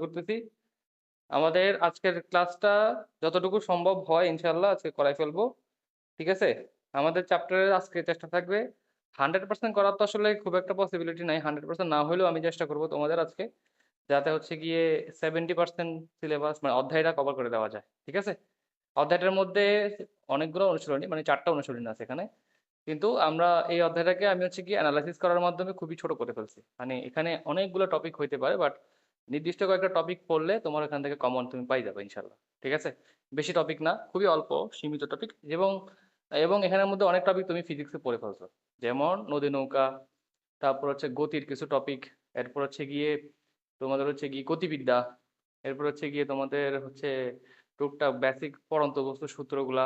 করতেছি। আমাদের আজকের ক্লাসটা যতটুকু সম্ভব হয় ইনশাআল্লাহ আজকে করাই ফেলবো। ঠিক আছে? আমাদের চ্যাপ্টারের আজকে চেষ্টা থাকবে 100% করার তো আসলে খুব একটা পসিবিলিটি নাই। 100% না হলেও আমি চেষ্টা করব তোমাদের আজকে যাতে হচ্ছে গিয়ে 70% সিলেবাস মানে অধ্যায়টা কভার করে দেওয়া যায়। ঠিক আছে? অধ্যায়টার মধ্যে অনেকগুলো অনুশীলনী মানে ৪ টা অনুশীলনী আছে এখানে। কিন্তু আমরা এই অধ্যায়টাকে আমি হচ্ছে গিয়ে এনালাইসিস করার মাধ্যমে খুবই ছোট করে ফেলছি। মানে এখানে অনেকগুলো টপিক হইতে পারে বাট নির্দিষ্ট কয়েকটা টপিক পড়লে তোমার এখান থেকে কমন তুমি পাই যাবে ইনশাল্লাহ। ঠিক আছে? বেশি টপিক না, খুবই অল্প সীমিত টপিক এবং এবং এখানের মধ্যে অনেক টপিক তুমি ফিজিক্সে পড়ে ফেলছো। যেমন নদী নৌকা, তারপর হচ্ছে গতির কিছু টপিক, এরপর হচ্ছে গিয়ে তোমাদের হচ্ছে গিয়ে গতিবিদ্যা, এরপর হচ্ছে গিয়ে তোমাদের হচ্ছে টুকটাক বেসিক পড়ন্ত বস্তু সূত্রগুলা।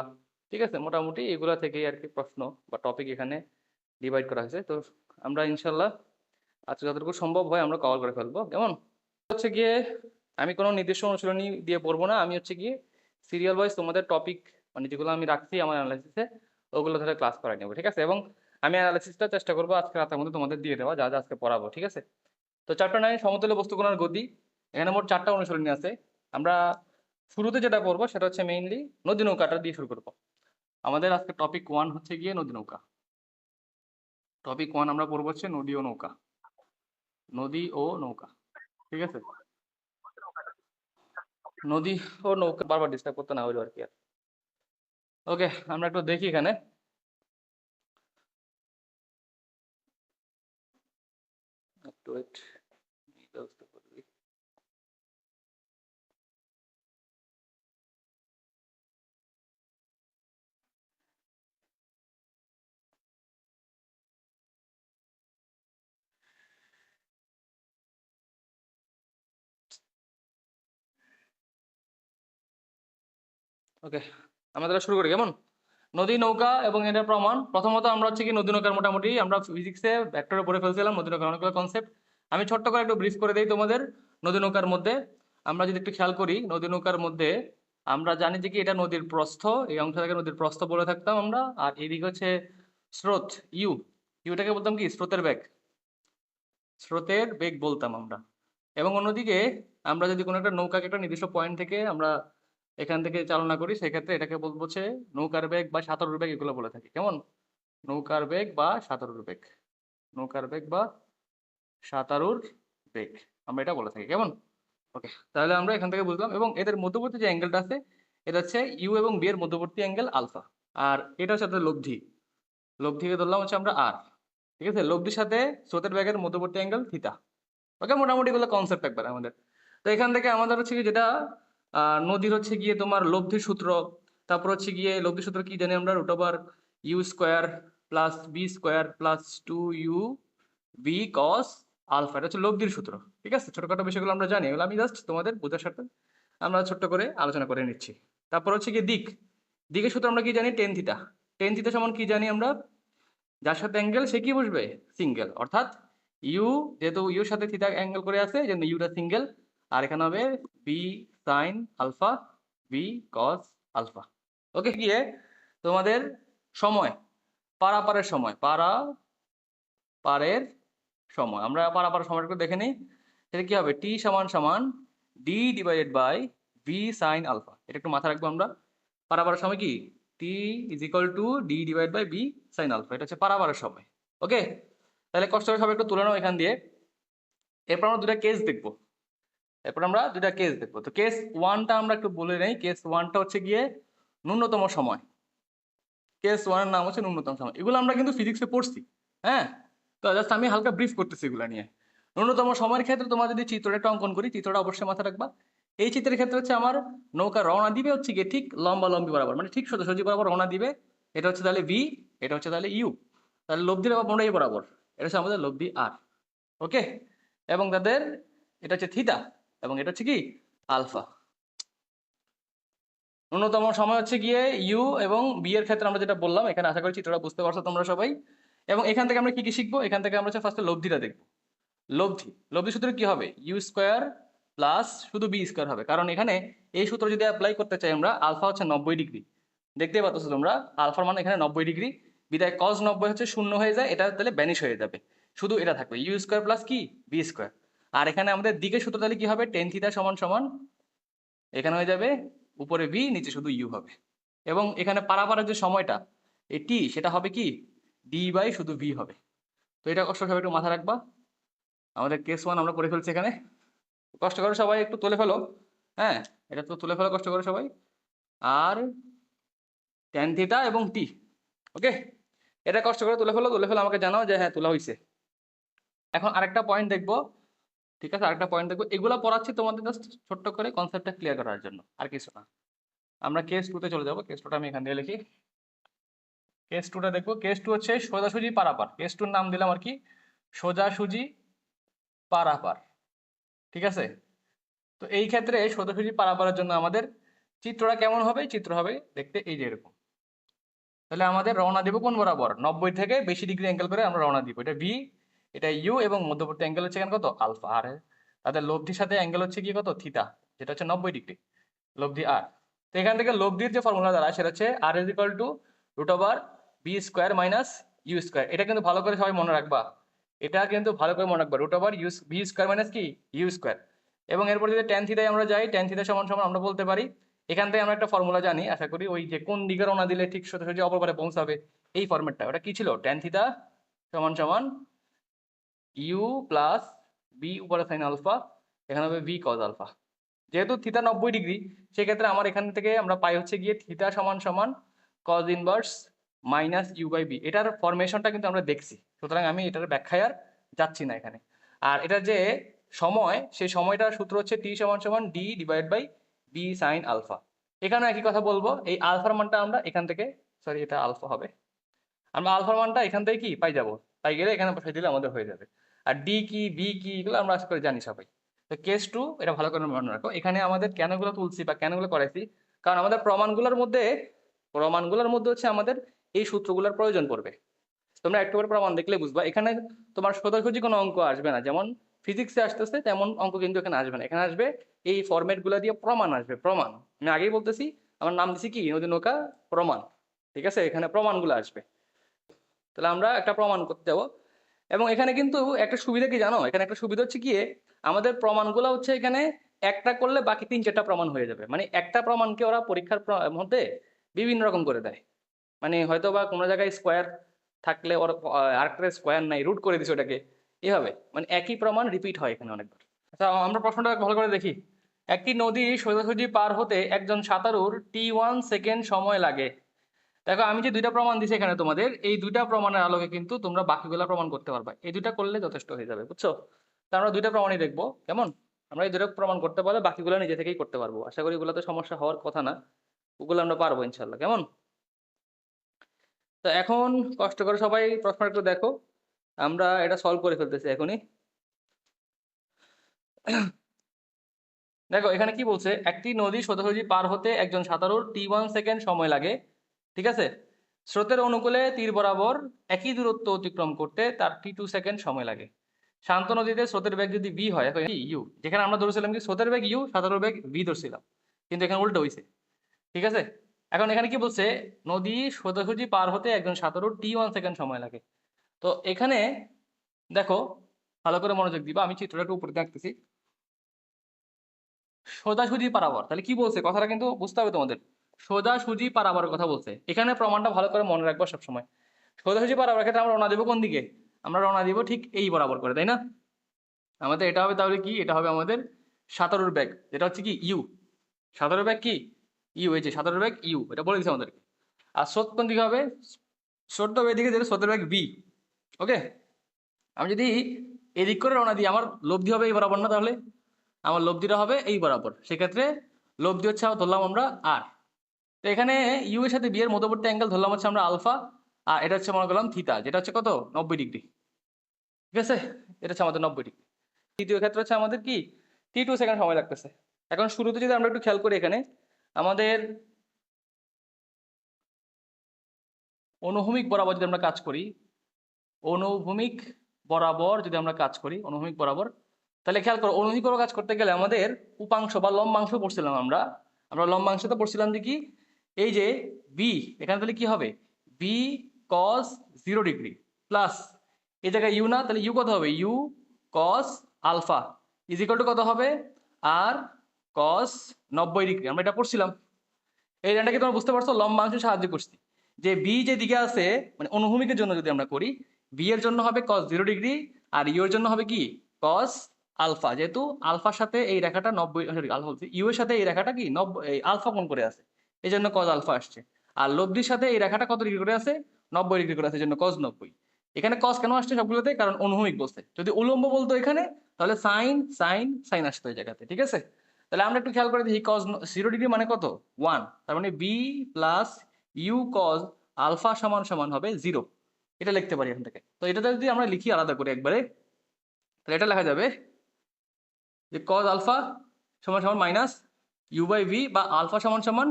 ঠিক আছে? মোটামুটি এগুলা থেকেই আর কি প্রশ্ন বা টপিক এখানে ডিভাইড করা হয়েছে। তো আমরা ইনশাল্লাহ আজকে যতটুকু সম্ভব হয় আমরা কভার করে ফেলবো। কেমন? হচ্ছে গিয়ে আমি কোনো নির্দিষ্ট অনুশীলনী দিয়ে পড়বো না, আমি হচ্ছে গিয়ে সিরিয়াল ওয়াইজ তোমাদের টপিক মানে যেগুলো আমি রাখছি আমার অ্যানালাইসিসে ওগুলো ধরে ক্লাস করাই নেবো। ঠিক আছে? এবং আমি অ্যানালাইসিসটা চেষ্টা করবো আজকে রাতের মধ্যে তোমাদের দিয়ে দেওয়া যা যা আজকে পড়াবো। ঠিক আছে? তো চ্যাপ্টার 9 সমতুল্য বস্তুকণার গতি, এখানে মোট 4টা অনুশীলনী আছে। আমরা শুরুতে যেটা পড়বো সেটা হচ্ছে মেইনলি নদী নৌকাটা দিয়ে শুরু করবো। আমাদের আজকে টপিক 1 হচ্ছে গিয়ে নদী নৌকা। টপিক 1 আমরা পড়বো হচ্ছে নদী ও নৌকা। নদী ও নৌকা। ঠিক আছে? নদী ও নৌকা বারবার ডিস্টার্ব করতে না হইলো আর কি। ওকে, আমরা একটু দেখি এখানে। একটু ওয়েট, ব্যবস্থা করে দিই। ওকে, আমরা তাহলে শুরু করি কেমন? নদী নৌকা এবং এটার প্রমাণ। প্রথমত আমরা হচ্ছে কি নদী নৌকার মোটামুটি আমরা ফিজিক্সে ভেক্টরে পড়ে ফেলছিলাম নদী নৌকার অনেকগুলো কনসেপ্ট। আমি ছোট্ট করে একটু ব্রিফ করে দিই তোমাদের। নদী নৌকার মধ্যে আমরা যদি একটু খেয়াল করি, নদী নৌকার মধ্যে আমরা জানি যে কি এটা নদীর প্রস্থ, এই অংশটাকে নদীর প্রস্থ বলে থাকতাম আমরা। আর এদিকে হচ্ছে স্রোত, ইউ। ইউটাকে বলতাম কি স্রোতের বেগ। স্রোতের বেগ বলতাম আমরা। এবং অন্যদিকে আমরা যদি কোনো একটা নৌকাকে একটা নির্দিষ্ট পয়েন্ট থেকে আমরা এখান থেকে চালনা করি সেক্ষেত্রে এটাকে বলবো হচ্ছে নৌকার বেগ বা সাঁতারুর বেগ, এগুলো বলে থাকি। কেমন? নৌকার বেগ বা সাঁতারুর বেগ, নৌকার বেগ বা সাঁতারুর বেগ, আমরা এটা বলে থাকি। কেমন? ওকে, তাহলে আমরা এখান থেকে বুঝলাম। এবং এদের মধ্যবর্তী যে অ্যাঙ্গেলটা আছে এটা হচ্ছে ইউ এবং বি এর মধ্যবর্তী অ্যাঙ্গেল আলফা। আর এটা হচ্ছে আমাদের লব্ধি, লব্ধিকে ধরলাম হচ্ছে আমরা আর। ঠিক আছে? লব্ধির সাথে স্রোতের বেগের মধ্যবর্তী অ্যাঙ্গেল থিটা। ওকে, মোটামুটি এগুলো কনসেপ্ট একবার আমাদের। তো এখান থেকে আমাদের হচ্ছে কি যেটা নদীর হচ্ছে গিয়ে তোমার লব্ধির সূত্র, তারপর হচ্ছে গিয়ে লব্ধির সূত্র কি জানি আমরা, root over you square plus B square plus 2u B cos alpha, এটা হচ্ছে লব্ধির সূত্র। ঠিক আছে? ছোটখাটো বিষয়গুলো আমরা জানি, এগুলো আমি জাস্ট তোমাদের বোঝার সাথে আমরা ছোট্ট করে আলোচনা করে নিচ্ছি। তারপর হচ্ছে গিয়ে দিক, দিকের সূত্র আমরা কি জানি, টেন থিটা। টেন থিটা সমান কি জানি আমরা, যার সাথে অ্যাঙ্গেল সে কি বসবে, সিঙ্গেল। অর্থাৎ ইউ, যেহেতু ইউর সাথে থিটা অ্যাঙ্গেল করে আছে এই জন্য ইউটা সিঙ্গেল। আর এখানে হবে v sine alpha, v cos alpha. Okay, গিয়ে তোমাদের সময়, পারাপারের সময়, পারের সময়, আমরা পারাপারের সময়টা একটু দেখে নিই। সেটা কি হবে, টি সমান সমান d divided by v sine alpha. এটা একটু মাথায় রাখবো আমরা। পারাপারের সময় কি, T is equal to d divide by B sine alpha, এটা হচ্ছে পারাপারের সময়। ওকে, তাহলে কষ্ট করে সবাই একটু তুলে নাও এখান দিয়ে। এরপর আমরা দুটা কেস দেখবো। এরপর আমরা দুটা কেস দেখবো। তো কেস ওয়ানটা আমরা একটু বলে নেই। কেস ওয়ানটা হচ্ছে গিয়ে ন্যূনতম সময়। কেস ওয়ানের নাম হচ্ছে ন্যূনতম সময়। এগুলো আমরা কিন্তু ফিজিক্সে পড়ছি। হ্যাঁ, তো জাস্ট আমি হালকা ব্রিফ করতেছি এগুলো নিয়ে। ন্যূনতম সময়ের ক্ষেত্রে তোমার যদি চিত্রটা একটা অঙ্কন করি, চিত্রটা অবশ্যই মাথায় রাখবা। এই চিত্রের ক্ষেত্রে হচ্ছে আমার নৌকা রওনা দিবে হচ্ছে গিয়ে ঠিক লম্বা লম্বি বরাবর, মানে ঠিক সোজাসুজি বরাবর রওনা দিবে। এটা হচ্ছে তাহলে ভি, এটা হচ্ছে তাহলে ইউ। তাহলে লব্ধির আমরা এই বরাবর, এটা হচ্ছে আমাদের লব্ধি আর। ওকে, এবং তাদের এটা হচ্ছে থিটা এবং এটা হচ্ছে কি আলফা। ন্যূনতম সময় হচ্ছে গিয়ে ইউ এবং বি এর ক্ষেত্রে আমরা যেটা বললাম এখানে, আশা করি চিত্রটা বুঝতে পারছো তোমরা সবাই। এবং এখান থেকে আমরা কি কি শিখবো, এখান থেকে আমরা হচ্ছে ফার্স্টে লব্ধিটা দেখবো। লব্ধি, লব্ধি সূত্র কি হবে, ইউ স্কোয়ার প্লাস শুধু বি স্কোয়ার হবে। কারণ এখানে এই সূত্র যদি অ্যাপ্লাই করতে চাই আমরা, আলফা হচ্ছে 90 ডিগ্রি, দেখতেই পাচ্ছ তোমরা আলফার মানে এখানে 90 ডিগ্রি। বিদায় কজ 90 হচ্ছে শূন্য হয়ে যায়, এটা তাহলে ব্যানিশ হয়ে যাবে, শুধু এটা থাকবে ইউ স্কোয়ার প্লাস কি বি স্কোয়ার। আর এখানে আমাদের দিকের সূত্র তাহলে কি হবে, টেন থিটা সমান সমান এখানে হয়ে যাবে উপরে ভি নিচে শুধু ইউ হবে, এবং এখানে পারাপারের যে সময়টা এই টি সেটা হবে কি ডি বাই শুধু ভি হবে। তো এটা কষ্ট সবাই একটু মাথায় রাখবা। আমাদের কেস ওয়ান আমরা করে ফেলছি এখানে, কষ্ট করে সবাই একটু তুলে ফেলো। হ্যাঁ, এটা তো তুলে ফেলো কষ্ট করে সবাই। আর ট্যান থিটা এবং টি, ওকে, এটা কষ্ট করে তুলে ফেলো, তুলে ফেলো আমাকে জানাও যে হ্যাঁ তোলা হয়েছে। এখন আরেকটা পয়েন্ট দেখবো, ঠিক আছে, আরেকটা পয়েন্ট দেখবো, এগুলো পড়াচ্ছি তোমাদের জাস্ট ছোট্ট করে কনসেপ্টটা ক্লিয়ার করার জন্য, আর কিছু না। আমরা কেস টুতে চলে যাবো, কেস টুটা আমি এখান দিয়ে লিখি। কেস টুটা দেখবো, কেস টু হচ্ছে সোজাসুজি পারাপার, কেস টুর নাম দিলাম আর কি সোজাসুজি পারাপার, ঠিক আছে। তো এই ক্ষেত্রে সোজাসুজি পারাপারের জন্য আমাদের চিত্রটা কেমন হবে, চিত্র হবে দেখতে এই যে এরকম। তাহলে আমাদের রওনা দিব কোন বরাবর, 90 থেকে বেশি ডিগ্রি অ্যাঙ্গেল করে আমরা রওনা দিব, এটা ভি, এটা ইউ, এবং মধ্যবর্তী অ্যাঙ্গেল হচ্ছে এখানে কত আলফা, আর তাদের লব্ধির সাথে অ্যাঙ্গেল হচ্ছে কি কত থিটা, যেটা হচ্ছে 90 ডিগ্রি লব্ধি আর। তো এখান থেকে লব্ধির যে ফর্মুলা দ্বারা সেটা হচ্ছে R is equal to root over v square minus u square. এটা কিন্তু ভালো করে সবাই মনে রাখবা, এটা কিন্তু ভালো করে মনে রাখবা, root over U B square minus কি ইউ স্কোয়ার। এবং এরপর যদি ট্যান থিটায় আমরা যাই, ট্যান থিটা সমান সমান আমরা বলতে পারি, এখান থেকে আমরা একটা ফর্মুলা জানি, আশা করি ওই যে কোন দিকে রওনা দিলে ঠিক সোজাসুজি অপর পারে পৌঁছাবে, এই ফরম্যাটটা ওটা কি ছিল, ট্যান থিটা সমান সমান ইউ প্লাস বি উপরে সাইন আলফা, এখানে হবে বি কজ আলফা। যেহেতু থিটা 90 ডিগ্রি, সেক্ষেত্রে আমার এখান থেকে আমরা পাই হচ্ছে গিয়ে থিটা সমান সমান cos inverse minus U by B. এটার ফরমেশনটা কিন্তু আমরা দেখছি, সুতরাং আমি এটার ব্যাখ্যায় আর যাচ্ছি না এখানে। আর এটা যে সময়, সেই সময়টার সূত্র হচ্ছে টি সমান সমান D divide by B sine alpha. এখানেও একই কথা বলবো, এই আলফার মানটা আমরা এখান থেকে, সরি এটা আলফা হবে, আমরা আলফার মানটা এখান থেকে কি পাই যাবো, পাই গেলে এখানে বসাই দিলে আমাদের হয়ে যাবে। আর ডি কি বি কি এগুলো আমরা আশা করে জানি সবাই। তো কেস টু এটা ভালো করে মনে রাখো, এখানে আমাদের কেনগুলো তুলছি বা কেনগুলো করাইছি, কারণ আমাদের প্রমাণগুলোর মধ্যে হচ্ছে আমাদের এই সূত্রগুলোর প্রয়োজন পড়বে। তোমরা একটু করে প্রমাণ দেখলে বুঝবা, এখানে তোমার সোজাসুজি কোনো অঙ্ক আসবে না, যেমন ফিজিক্সে আসতেছে তেমন অঙ্ক কিন্তু এখানে আসবে না, এখানে আসবে এই ফরম্যাট গুলো দিয়ে প্রমাণ আসবে, প্রমাণ। আমি আগেই বলতেছি, আমার নাম দিছি কি নদী নৌকা প্রমাণ, ঠিক আছে, এখানে প্রমাণগুলো আসবে। তাহলে আমরা একটা প্রমাণ করতে যাবো, এবং এখানে কিন্তু একটা সুবিধা কি জানো, এখানে একটা সুবিধা হচ্ছে কি আমাদের প্রমাণগুলো হচ্ছে এখানে একটা করলে বাকি 3-4টা প্রমাণ হয়ে যাবে, মানে একটা প্রমাণকে ওরা পরীক্ষার মধ্যে বিভিন্ন রকম করে দেয়, মানে হয়তো বা কোনো জায়গায় স্কোয়ার থাকলে ওর আরেকটা স্কোয়ার নাই, রুট করে দিছে ওটাকে, এভাবে মানে একই প্রমাণ রিপিট হয় এখানে অনেকবার। আচ্ছা আমরা প্রশ্নটা ভালো করে দেখি, একটি নদী সোজাসুজি পার হতে একজন সাঁতারুর T1 সেকেন্ড সময় লাগে। দেখো আমি যে দুইটা প্রমাণ দিছি এখানে তোমাদের, এই দুইটা প্রমাণের আলোকে কিন্তু তোমরা বাকিগুলা প্রমাণ করতে পারবা, এই দুইটা করলে যথেষ্ট হয়ে যাবে, বুঝছো। তা আমরা দুইটা প্রমাণই দেখবো, কেমন, আমরা এই দুইটা প্রমাণ করতে পারলে বাকিগুলো নিজে থেকেই করতে পারবো, আশা করি এগুলো তো সমস্যা হওয়ার কথা না, ওগুলো আমরা পারবো ইনশাল্লাহ, কেমন। তো এখন কষ্ট করে সবাই প্রশ্ন একটু দেখো, আমরা এটা সলভ করে ফেলতেছি এখনই। দেখো এখানে কি বলছে, একটি নদী সোজাসুজি পার হতে একজন সাঁতারুর T1 সেকেন্ড সময় লাগে, ঠিক আছে। স্রোতের অনুকূলে তীর বরাবর একই দূরত্ব অতিক্রম করতে তার T2 সেকেন্ড সময় লাগে। শান্ত নদীতে স্রোতের বেগ যদি ভি হয়, ইউ, যেখানে আমরা ধরেছিলাম কি স্রোতের বেগ ইউ, সাঁতারুর বেগ ভি ধরছিলাম, কিন্তু এখানে উল্টো হয়েছে, ঠিক আছে। এখন এখানে কি বলছে, নদী সোজাসুজি পার হতে একজন সাঁতারুর T1 সেকেন্ড সময় লাগে। তো এখানে দেখো ভালো করে মনোযোগ দিবা, আমি চিত্রটা একটু উপরে দেখতেছি, সোজাসুজি পারাবার, তাহলে কি বলছে কথাটা কিন্তু বুঝতে হবে তোমাদের, সোজাসুজি পারাবার কথা বলছে, এখানে প্রমাণটা ভালো করে মনে রাখবো সবসময়। সোজাসুজি পারাবার ক্ষেত্রে আমরা রওনা দেবো কোন দিকে, আমরা রওনা দিব ঠিক এই বরাবর করে, তাই না। আমাদের এটা হবে তাহলে কি, এটা হবে আমাদের সাঁতারুর ব্যাগ, যেটা হচ্ছে কি ইউ, সাঁতারুর ব্যাগ কি ইউ, এই যে সাঁতারুর ব্যাগ ইউ, এটা বলে দিচ্ছে আমাদেরকে। আর স্রোত কোন দিকে হবে, স্রোত হবে এদিকে, যেটা স্রোতের ব্যাগ বি, ওকে। আমি যদি এদিক করে রওনা দিই, আমার লব্ধি হবে এই বরাবর না, তাহলে আমার লব্ধিটা হবে এই বরাবর, সেক্ষেত্রে লব্ধি হচ্ছে ধরলাম আমরা আর। তো এখানে ইউ এর সাথে বি এর মধ্যবর্তী অ্যাঙ্গেল ধরলাম হচ্ছে আমরা আলফা, আর এটা হচ্ছে মনে করলাম থিটা, যেটা হচ্ছে কত 90 ডিগ্রি, ঠিক আছে, এটা হচ্ছে আমাদের 90 ডিগ্রি। তৃতীয় ক্ষেত্রে হচ্ছে আমাদের কি T2 সেকেন্ড সময় লাগতেছে। এখন শুরুতে যদি আমরা একটু খেয়াল করি, এখানে আমাদের অনুভূমিক বরাবর যদি আমরা কাজ করি, অনুভূমিক বরাবর যদি আমরা কাজ করি, অনুভূমিক বরাবর, তাহলে খেয়াল করো অনুভূমিক বরাবর কাজ করতে গেলে আমাদের উপাংশ বা লম্বাংশ পড়ছিলাম আমরা, লম্বাংশতে পড়ছিলাম যে কি এই যে বি, এখানে তাহলে কি হবে বি কস 0 ডিগ্রি প্লাস এই জায়গায় ইউ না, তাহলে ইউ কত হবে U cos alpha, is equal to কত হবে আর কস 90 ডিগ্রি, আমরা এটা পড়ছিলাম। এই লাইনটা কি তোমরা বুঝতে পারছো? লম্বাংশ সাহায্য করছি যে বি যে দিকে আছে মানে অনুভূমিকের জন্য যদি আমরা করি, বি এর জন্য হবে cos 0 ডিগ্রি আর ইউ এর জন্য হবে কি cos আলফা, যেহেতু আলফার সাথে এই রেখাটা 90 সরি আলফা বলছি ইউ এর সাথে এই রেখাটা কি 90 এই আলফা কোণ করে আছে, এই জন্য cos আলফা আসছে। আর লব্ধির সাথে এই রেখাটা কত ডিগ্রি করে আছে 90 ডিগ্রি করে আছে, এই জন্য cos 90। এখানে cos কেন আসছে সবগুলোতে? কারণ অনুভূমিক বলছে। যদি উলম্ব বলতো এখানে তাহলে সাইন সাইন সাইন আসতো এই জায়গাতে, ঠিক আছে? তাহলে আমরা একটু খেয়াল করে দেখি cos 0 ডিগ্রি মানে কত 1, তার মানে b plus U cos alpha সমান সমান হবে 0, এটা লিখতে পারি এখান থেকে। তো এটা যদি আমরা লিখি আলাদা করে একবারে, তাহলে এটা লেখা যাবে যে cos আলফা সমান সমান মাইনাস ইউ বাই ভি, বা আলফা সমান সমান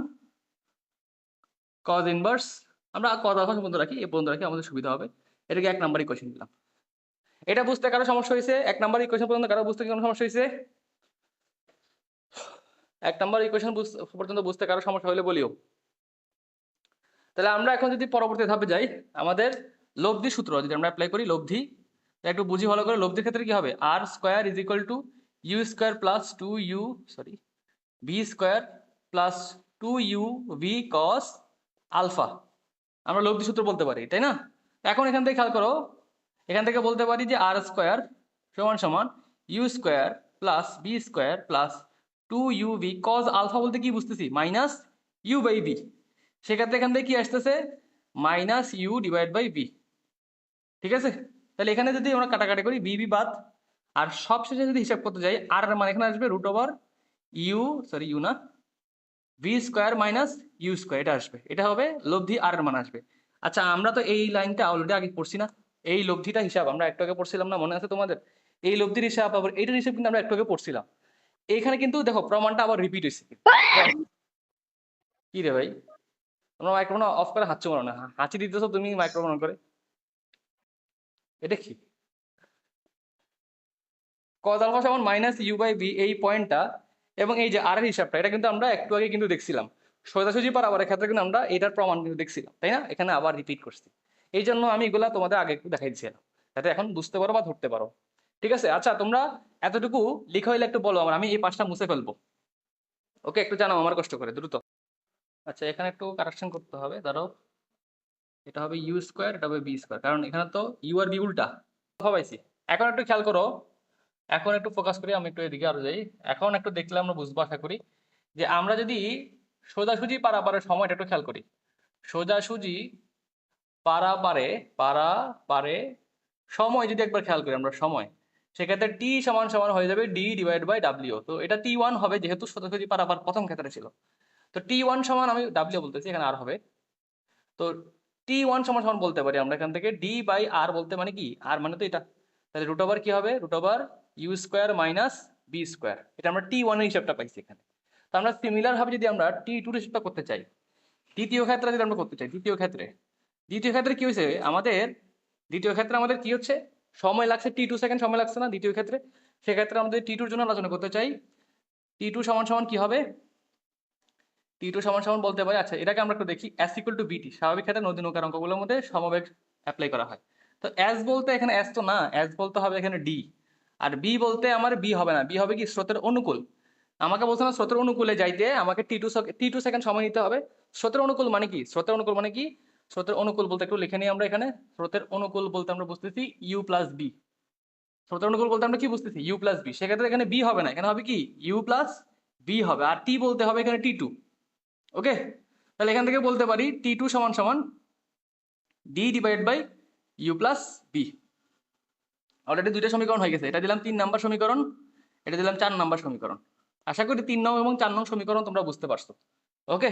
cos ইনভার্স, আমরা cos আলফা পর্যন্ত রাখি, এই পর্যন্ত রাখি আমাদের সুবিধা হবে। এটাকে 1 নাম্বার ইকুয়েশন দিলাম। এটা বুঝতে কারো সমস্যা হয়েছে? 1 নাম্বার ইকুয়েশন পর্যন্ত কারো বুঝতে কোনো সমস্যা হয়েছে? 1 নাম্বার ইকুয়েশন পর্যন্ত বুঝতে কারো সমস্যা হলে বলিও। তাহলে আমরা এখন যদি পরবর্তী ধাপে যাই, আমাদের লব্ধি সূত্র যদি আমরা অ্যাপ্লাই করি, লব্ধি একটু বুঝি ভালো করে। লব্ধির ক্ষেত্রে কি হবে? R square is equal to u square plus 2u sorry v square plus 2u V cos alpha, আমরা লব্ধি সূত্র বলতে পারি, তাই না? এখন এখান থেকে খেয়াল করো, এখান থেকে বলতে পারি যে আর স্কোয়ার সমান সমান U square plus B square plus 2u V cos alpha বলতে কি বুঝতেছি? Minus U by B. সেক্ষেত্রে এখান থেকে কি আসতেছে? Minus U divide by B, ঠিক আছে? তাহলে এখানে যদি আমরা কাটাকাটি করি বি বি বাদ, আর সবশেষে যদি হিসাব করতে যাই আর এর মান এখানে আসবে root over u sorry u না v square minus u square, এটা আসবে, এটা হবে লব্ধি আর এর মান আসবে। আচ্ছা আমরা তো এই লাইনটা অলরেডি আগে পড়ছি না? এই লব্ধিটা হিসাব আমরা একটু আগে পড়ছিলাম না, মনে আছে তোমাদের? এই লব্ধির হিসাব আবার এইটার হিসাব কিন্তু আমরা একটু আগে পড়ছিলাম। এইখানে কিন্তু দেখো প্রমাণটা আবার রিপিট হয়েছে। কি রে ভাই, তোমরা মাইক্রোফোন অফ করে হাঁচছো মারো না, হাঁচি দিতেছো তুমি মাইক্রোফোন অন করে, এটা কি? cos আলফা সমান মাইনাস ইউ বাই বি, এই পয়েন্টটা এবং এই যে আর এর হিসাবটা, এটা কিন্তু আমরা একটু আগে কিন্তু দেখছিলাম। সোজাসুজি পারাবারের ক্ষেত্রে কিন্তু আমরা এটার প্রমাণ কিন্তু দেখছিলাম, তাই না? এখানে আবার রিপিট করছি, এই জন্য আমি এগুলা তোমাদের আগে একটু দেখাই দিচ্ছিলাম যাতে এখন বুঝতে পারো বা ধরতে পারো, ঠিক আছে? আচ্ছা তোমরা এতটুকু লিখা হইলে একটু বলো আমার, আমি এই পাঁচটা মুছে ফেলবো। ওকে, একটু জানাও আমার কষ্ট করে দ্রুত। আচ্ছা এখানে একটু কারেকশন করতে হবে, ধরো এটা হবে ইউ স্কোয়ার, এটা হবে বি স্কোয়ার, কারণ এখানে তো ইউ আর বি উল্টা হবাইছি। এখন একটু খেয়াল করো, এখন একটু ফোকাস করি, আমি একটু এদিকে আরো যাই। এখন একটু দেখলে আমরা বুঝবো আশা করি যে আমরা যদি সোজাসুজি পারাপারের সময়টা একটু খেয়াল করি, সোজাসুজি পারাপারে সময় যদি একবার খেয়াল করি আমরা সময়, সেক্ষেত্রে টি সমান সমান হয়ে যাবে ডি ডিভাইড বাই ডাব্লিউ। তো এটা টি ওয়ান হবে যেহেতু সোজাসুজি পারাপার প্রথম ক্ষেত্রে ছিল, তো টি ওয়ান সমান আমি ডাব্লিউ বলতেছি, এখানে আর হবে। তো টি ওয়ান সমান সমান বলতে পারি আমরা এখান থেকে ডি বাই আর বলতে মানে কি? আর মানে তো এটা, তাহলে রুট ওভার কি হবে? Root over you square minus B square, এটা আমরা টি ওয়ানের হিসাবটা পাইছি এখানে। তো আমরা সিমিলার ভাবে যদি আমরা টি টুর হিসাবটা করতে চাই, দ্বিতীয় ক্ষেত্রে যদি আমরা করতে চাই, দ্বিতীয় ক্ষেত্রে কি হয়েছে আমাদের? দ্বিতীয় ক্ষেত্রে আমাদের কি হচ্ছে? সময় লাগছে টি 2 সেকেন্ড সময় লাগছে না দ্বিতীয় ক্ষেত্রে? সেক্ষেত্রে আমাদের টি টুর জন্য আলোচনা করতে চাই, টি টু সমান সমান কি হবে? টি টু সমান সমান বলতে পারি, আচ্ছা এটাকে আমরা একটু দেখি, এস ইকুয়াল টু বিটি, স্বাভাবিক ক্ষেত্রে নদী নৌকার অঙ্কগুলোর মধ্যে সমবেগ অ্যাপ্লাই করা হয়। তো এস বলতে এখানে এস তো না, এস বলতে হবে এখানে ডি, আর বি বলতে আমার বি হবে না, বি হবে কি স্রোতের অনুকূল। আমাকে বলছে না স্রোতের অনুকূলে যাইতে আমাকে টি টু সেকেন্ড সময় নিতে হবে। স্রোতের অনুকূল মানে কি? স্রোতের অনুকূল মানে কি? স্রোতের অনুকূল বলতে একটু লিখে নিই আমরা এখানে, স্রোতের অনুকূল বলতে আমরা বুঝতেছি ইউ প্লাস বি। স্রোতের অনুকূল বলতে আমরা কি বুঝতেছি? ইউ প্লাস বি, সেক্ষেত্রে এখানে বি হবে না, এখানে হবে কি ইউ প্লাস বি হবে, আর টি বলতে হবে এখানে টি টু। ওকে, তাহলে এখান থেকে বলতে পারি টি টু সমান সমান D divide by you plus B. Already দুইটা সমীকরণ হয়ে গেছে, এটা দিলাম 3 নাম্বার সমীকরণ, এটা দিলাম 4 নাম্বার সমীকরণ। আশা করি 3 নং এবং 4 নং সমীকরণ তোমরা বুঝতে পারছো। ওকে,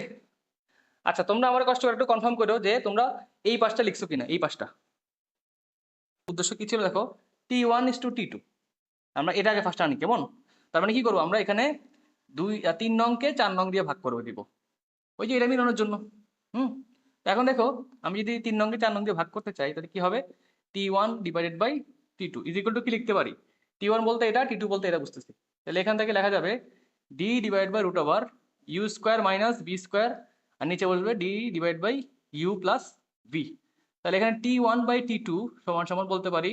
আচ্ছা তোমরা আমার কষ্ট করে একটু কনফার্ম করো যে তোমরা এই পাঁচটা লিখছো কিনা। এই পাঁচটা উদ্দেশ্য কি ছিল দেখো, T one is two T two, আমরা এটা আগে ফার্স্ট আনি কেমন? তার মানে কি করবো আমরা এখানে 3 নংকে 4 নং দিয়ে ভাগ করে দিব, ওই যে এটা মিলানোর জন্য। হুম, এখন দেখো আমি যদি 3 নংকে 4 নং দিয়ে ভাগ করতে চাই তাহলে কি হবে? T one divided by T two is equal to কি লিখতে পারি? টি ওয়ান বলতে এটা, টি টু বলতে এটা বুঝতেছি। তাহলে এখান থেকে লেখা যাবে d divide by root over you square minus B square, আর নিচে বসবে d divide by you plus v. তাহলে এখানে T one by T two সমান সমান বলতে পারি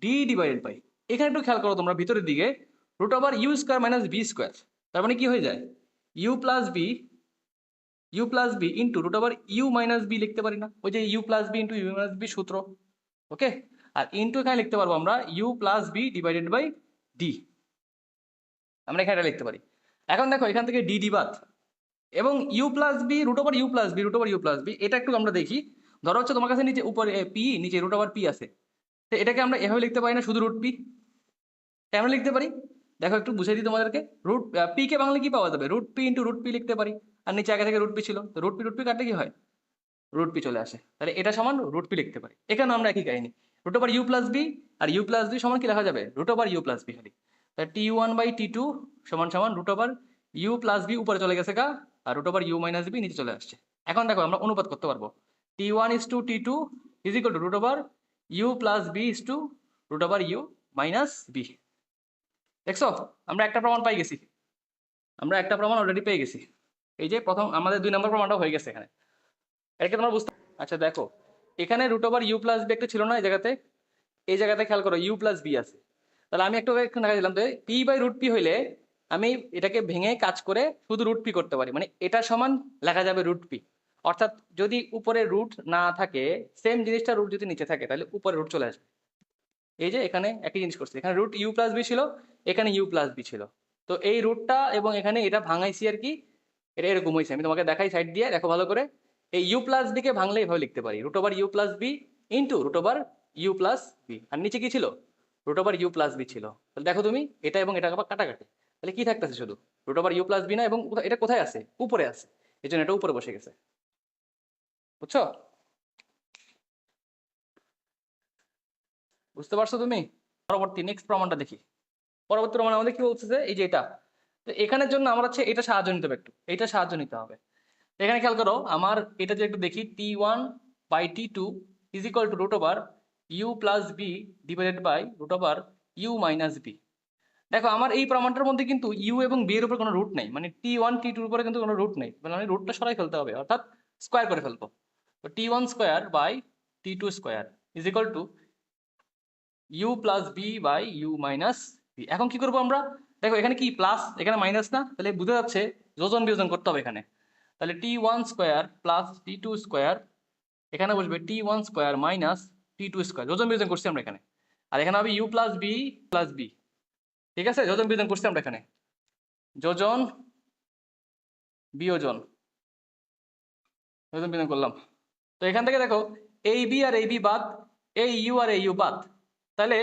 ডি ডিভাইডেড বাই, এখানে একটু খেয়াল করো তোমরা ভিতরের দিকে, root over you square minus B square, তার মানে কি হয়ে যায় U plus B into root over you minus B লিখতে পারি না, ওই যে U plus B into U minus B সূত্র। ওকে, আর ইন্টু এখানে লিখতে পারবো আমরা U plus B divided by D, আমরা এখানে এটা লিখতে পারি। এখন দেখো এখান থেকে ডি বাদ এবং u plus v root over u plus v এটা একটু আমরা দেখি। ধরো হচ্ছে তোমার কাছে নিচে উপরে পি, নিচে রুট ওভার পি আছে, তো এটাকে আমরা এভাবে লিখতে পারি না শুধু রুট পি, আমরা লিখতে পারি। দেখো একটু বুঝাই দিই তোমাদেরকে, রুট পি কে বাংলা কি পাওয়া যাবে, root p into root p লিখতে পারি, আর নিচে আগে থেকে রুট পি ছিল, তো রুট পি কাটলে কি হয়, রুট পি চলে আসে, তাহলে এটা সমান রুট পি লিখতে পারি। এখানে আমরা একই কাহিনী, root over u plus v আর ইউ প্লাস বি সমান কি লেখা যাবে, root over u plus v খালি, তাহলে টি ওয়ান বাই টি টু সমান সমান root over u plus v উপরে চলে গেছে গা, আর root over you minus v নিচে চলে আসছে। এখন দেখো আমরা অনুপাত করতে পারবো, T one is two T two is equal to root over u plus v is to root over you minus v. দেখছো আমরা একটা প্রমাণ পাই গেছি, আমরা একটা প্রমাণ অলরেডি পেয়ে গেছি, এই যে প্রথম আমাদের 2 নম্বর প্রমাণটা হয়ে গেছে এখানে, এটাকে তোমরা বুঝতে। আচ্ছা দেখো এখানে root over u plus v একটা ছিল না, এই জায়গাতে খেয়াল করো ইউ প্লাস বি আছে, তাহলে আমি একটু দেখা দিলাম যে পি বাই রুট পি হইলে আমি এটাকে ভেঙে কাজ করে শুধু রুট পি করতে পারি, মানে এটা সমান লেখা যাবে রুট পি, অর্থাৎ যদি উপরে রুট না থাকে, সেম জিনিসটা রুট যদি নিচে থাকে তাহলে উপরে রুট চলে আসবে। এই যে এখানে একই জিনিস করছে, এখানে রুট ইউ প্লাস বি ছিল, এখানে ইউ প্লাস বি ছিল, তো এই রুটটা এবং এখানে এটা ভাঙাইছি আর কি, এটা এরকম হয়েছে, আমি তোমাকে দেখাই সাইড দিয়ে, দেখো ভালো করে, এই ইউ প্লাস বি কে ভাঙলে এভাবে লিখতে পারি, root over u plus B into root over u plus v, আর নিচে কি ছিল, root over u plus v ছিল, তাহলে দেখো তুমি এটা এবং এটা আবার কাটাকাটি, তাহলে কি থাকতেছে শুধু root over u plus v না, এবং এটা কোথায় আছে, উপরে আছে, এই জন্য এটা উপরে বসে গেছে, বুঝছো, বুঝতে পারছো তুমি। পরবর্তী নেক্সট প্রমাণটা দেখি, পরবর্তী প্রমাণ আমাদের কি বলতেছে, এই যে এটা, তো এখানের জন্য আমার হচ্ছে এটা সাহায্য নিতে হবে, একটু এটা সাহায্য নিতে হবে। এখানে খেয়াল করো আমার এটা যে একটু দেখি, t one by T two is equal to root over u plus B divided by root over you minus v. দেখো আমার এই প্রমাণটার মধ্যে কিন্তু ইউ এবং বি এর উপর কোনো রুট নেই, মানে টি ওয়ান টি টুর উপরে কিন্তু কোনো রুট নেই, মানে আমি রুটটা সরাই ফেলতে হবে, অর্থাৎ স্কোয়ার করে ফেলবো, তো t one square by T two square is equal to u plus B by u minus v. এখন কি করবো আমরা, দেখো এখানে কি প্লাস এখানে মাইনাস না, তাহলে বুঝে যাচ্ছে যোজন বিয়োজন করতে হবে এখানে, তাহলে টি ওয়ান স্কোয়ার প্লাস টি টু স্কোয়ার, এখানে বসবে টি ওয়ান স্কোয়ার মাইনাস টি টু স্কোয়ার, যোজন বিয়োজন করছি আমরা এখানে, আর এখানে হবে ইউ প্লাস বি, ঠিক আছে, যোজন বিয়োজন করছি আমরা এখানে, যোজন বিয়োজন, যোজন বিয়োজন করলাম, তো এখান থেকে দেখো এই বি আর এই বি বাদ, এই ইউ আর এই ইউ বাদ, তাহলে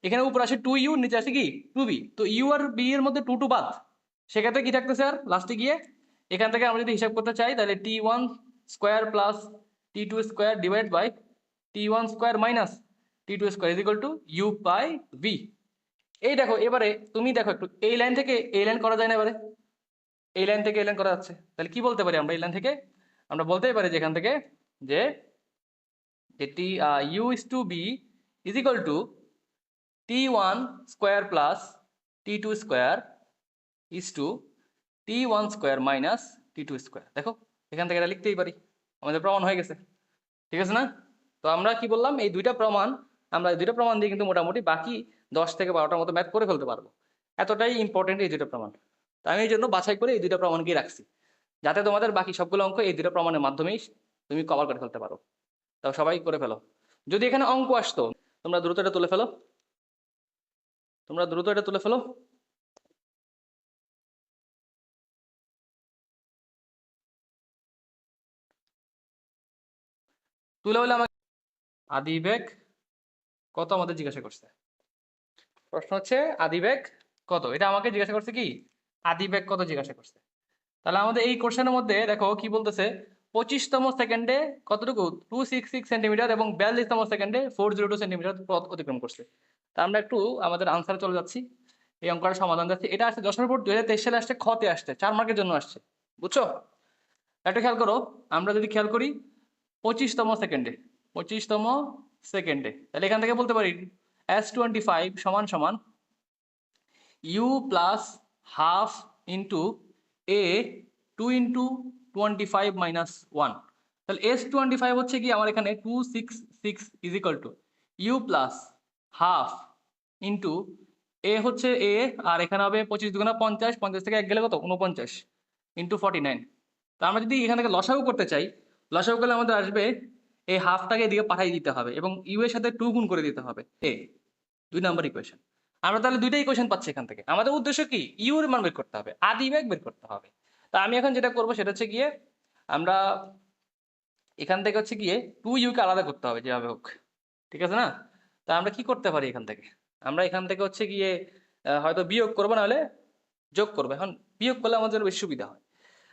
এখানে উপর আসে টু ইউ, নিচে আসে কি টু বি, তো ইউ আর বি এর মধ্যে টু টু বাদ, সেক্ষেত্রে কি থাকতেছে আর লাস্টে গিয়ে, এখান থেকে আমরা যদি হিসাব করতে চাই তাহলে টি one square plus T two square divide by T one square minus T two square is equal to u by v. এই দেখো এবারে তুমি দেখো একটু এই লাইন থেকে এই লাইন করা যায় না, এবারে এই লাইন থেকে এই লাইন করা যাচ্ছে, তাহলে কি বলতে পারি আমরা এই লাইন থেকে, আমরা বলতেই পারি যে এখান থেকে যে t u is to v is equal to t one square plus T two square is to t one square minus T two square. দেখো এখান থেকে এটা লিখতেই পারি, আমাদের প্রমাণ হয়ে গেছে, ঠিক আছে না। তো আমরা কি বললাম, এই দুইটা প্রমাণ, আমরা এই দুইটা প্রমাণ দিয়ে কিন্তু মোটামুটি বাকি 10 থেকে 12টার মতো ম্যাথ করে ফেলতে পারবো, এতটাই ইম্পর্টেন্ট এই দুইটা প্রমাণ। তো আমি এই জন্য বাছাই করে এই দুইটা প্রমাণকে রাখছি, যাতে তোমাদের বাকি সবগুলো অঙ্ক এই দুইটা প্রমাণের মাধ্যমেই তুমি কভার করে ফেলতে পারো। তাও সবাই করে ফেলো, যদি এখানে অঙ্ক আসতো তোমরা দ্রুত এটা তুলে ফেলো, তোমরা দ্রুত এটা তুলে ফেলো। তুলে হলে আমাকে আদিবেগ কত আমাদের জিজ্ঞাসা করছে, প্রশ্ন হচ্ছে আদিবেগ কত, এটা আমাকে জিজ্ঞাসা করছে কি আদিবেগ কত জিজ্ঞাসা করছে। তাহলে আমাদের এই কোশ্চেনের মধ্যে দেখো কি বলতেছে, 25তম সেকেন্ডে কতটুকু 266 সেন্টিমিটার এবং 42তম সেকেন্ডে 402 সেন্টিমিটার পথ অতিক্রম করছে। তা আমরা একটু আমাদের আনসারে চলে যাচ্ছি, এই অঙ্কটার সমাধান যাচ্ছে, এটা আসছে যশোর বোর্ড 2023 সালে আসছে, খতে আসছে, 4 মার্কের জন্য আসছে, বুঝছো। একটা খেয়াল করো, আমরা যদি খেয়াল করি 25তম সেকেন্ডে, তাহলে এখান থেকে বলতে পারি S25 সমান সমান u plus half into a 2 into 25 minus 1, তাহলে S25 হচ্ছে কি আমার এখানে 266 is equal to u plus half into a হচ্ছে এ, আর এখানে হবে 25 দুগুণা 50, 50 থেকে 1 গেলে কত 49 ইন্টু 49। তো আমরা যদি এখান থেকে লসাগু করতে চাই, লসাগু করলে আমাদের আসবে এই হাফটাকে এদিকে পাঠিয়ে দিতে হবে এবং ইউ এর সাথে 2 গুণ করে দিতে হবে এ, 2 নাম্বার ইকুয়েশন। আমরা তাহলে দুইটা ইকুয়েশন পাচ্ছি এখান থেকে। আমাদের উদ্দেশ্য কি, ইউ এর মান বের করতে হবে, আদি বেগ বের করতে হবে। তা আমি এখন যেটা করবো সেটা হচ্ছে গিয়ে আমরা এখান থেকে হচ্ছে গিয়ে 2u কে আলাদা করতে হবে যেভাবে হোক, ঠিক আছে না? তা আমরা কি করতে পারি এখান থেকে, আমরা এখান থেকে হচ্ছে গিয়ে হয়তো বিয়োগ করবো, নাহলে যোগ করবো। এখন বিয়োগ করলে আমাদের বেশি সুবিধা হয়।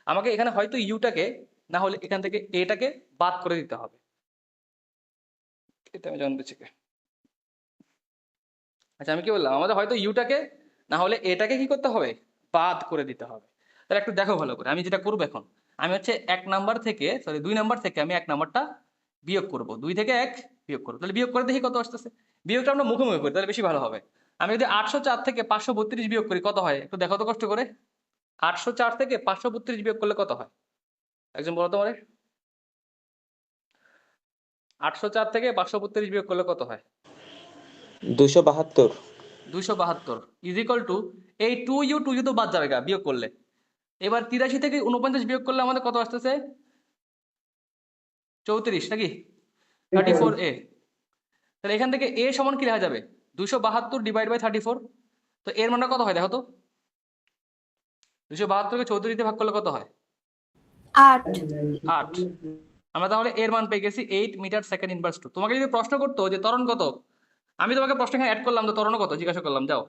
আমাকে এখানে হয়তো ইউটাকে, না হলে এখান থেকে এটাকে বাদ করে দিতে হবে। এটা আমি জানতে চাই। আচ্ছা আমি কি বললাম, আমাদের হয়তো ইউটাকে, না হলে এটাকে কি করতে হবে, বাদ করে দিতে হবে। তাহলে একটু দেখো ভালো করে, আমি যেটা করবো এখন, আমি হচ্ছে 2 নাম্বার থেকে আমি 1 নাম্বারটা বিয়োগ করব, 2 থেকে 1 বিয়োগ করবো। তাহলে বিয়োগ করে দেখি কত আসতেছে। বিয়োগটা আমরা মুখে মুখে করি, তাহলে বেশি ভালো হবে। আমি যদি 804 থেকে 532 বিয়োগ করি কত হয়, একটু দেখো তো কষ্ট করে। 804 থেকে 532 বিয়োগ করলে কত হয়, একজন বলো তো আমারে। 804 থেকে 532 বিয়োগ করলে কত হয়? 272। 272 ইজ ইকুয়াল টু, এই 2u তো বাদ যাবে গা বিয়োগ করলে। এবার 83 থেকে 49 বিয়োগ করলে আমাদের কত আসতেছে, 34 নাকি 34a। তাহলে এখান থেকে a সমান কি লেখা যাবে, 272 ডিভাইড বাই 34। তো এর মানটা কত হয় দেখো তো, 272 কে 34 দিয়ে ভাগ করলে কত হয়, 8 8। আমরা তাহলে এর মান পেয়ে গেছি 8 মিটার সেকেন্ড ইনভার্স 2। তোমাকে যদি প্রশ্ন করতো যে ত্বরণ কত, আমি তোমাকে প্রশ্ন এখানে অ্যাড করলাম, তো ত্বরণ কত জিজ্ঞাসা করলাম, যাও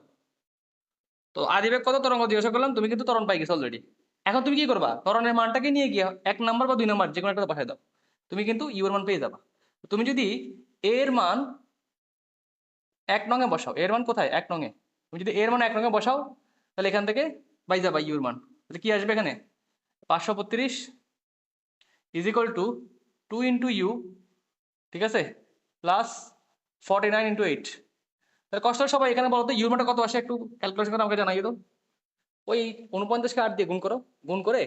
তো আদিবেগ কত তরঙ্গ জিজ্ঞাসা করলাম, তুমি কিন্তু ত্বরণ পাই গেছো অলরেডি। এখন তুমি কি করবা, ত্বরণের মানটাকে নিয়ে গিয়ে 1 নাম্বার বা 2 নাম্বার যে কোনো একটা পাঠিয়ে দাও, তুমি কিন্তু ইউ এর মান পেয়ে যাবা। তুমি যদি এর মান 1 নঙে বসাও, এর মান কোথায় 1 নঙে, তুমি যদি এর মান 1 নঙে বসাও তাহলে এখান থেকে পাই যাবা ইউ এর মান। তাহলে কি আসবে এখানে, 532 is equal to 2 into u, ঠিক আছে, প্লাস 49 ইন্টু 8। তাহলে কষ্ট সবাই এখানে বলো তো ইউর মানটা কত আসে, একটু ক্যালকুলেশন করে আমাকে জানাই তো। ওই 49কে 8 দিয়ে গুণ করো, গুণ করে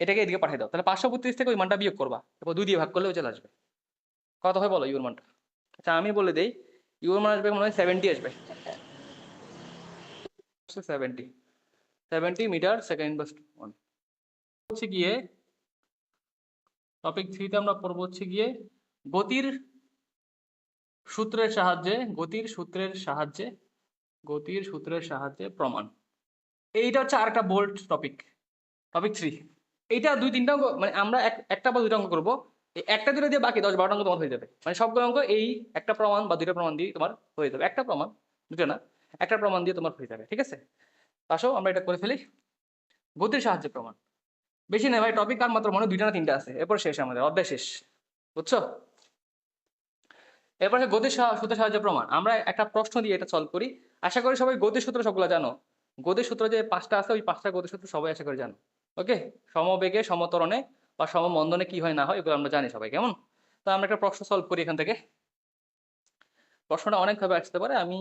এটাকে এদিকে পাঠিয়ে দাও, তাহলে 532 থেকে ওই মানটা বিয়োগ করবা, তারপর 2 দিয়ে ভাগ করলেও চলে আসবে। কত হয় বলো ইউর মানটা। আচ্ছা আমি বলে দেই, ইউর মান আসবে মনে হয় 70 আসবে, 70 70 মিটার সেকেন্ড ইনভার্স 1। হচ্ছে গিয়ে টপিক 3 তে আমরা পড়বো হচ্ছে গিয়ে গতির সূত্রের সাহায্যে, গতির সূত্রের সাহায্যে প্রমাণ। এইটা হচ্ছে আরেকটা বোল্ড টপিক, টপিক 3। এইটা 2-3টা অঙ্ক, মানে আমরা একটা বা 2টা অঙ্ক করবো, এই একটা দুটো দিয়ে বাকি 10-12টা অঙ্ক তোমার হয়ে যাবে, মানে সবগুলো অঙ্ক এই একটা প্রমাণ বা 2টা প্রমাণ দিয়ে তোমার হয়ে যাবে। একটা প্রমাণ, দুটো না, একটা প্রমাণ দিয়ে তোমার হয়ে যাবে, ঠিক আছে। আসো আমরা এটা করে ফেলি, গতির সাহায্যে প্রমাণ। বেশি নেই ভাই, টপিক আর মাত্র মনে হয় 2টা না 3টা আছে, এরপর শেষ, আমাদের অধ্যায় শেষ, বুঝছো। এরপরে গতির সূত্রের সাহায্যে প্রমাণ। আমরা একটা প্রশ্ন দিয়ে এটা সলভ করি। আশা করি সবাই গতির সূত্র সবগুলো জানো, গতির সূত্র যে 5টা আছে ওই 5টা গতির সূত্র সবাই আশা করি জানো। ওকে, সমবেগে সমত্বরণে বা সমমন্দনে কি হয় না হয় এগুলো আমরা জানি সবাই, কেমন। তো আমরা একটা প্রশ্ন সলভ করি এখান থেকে। প্রশ্নটা অনেকভাবে আসতে পারে, আমি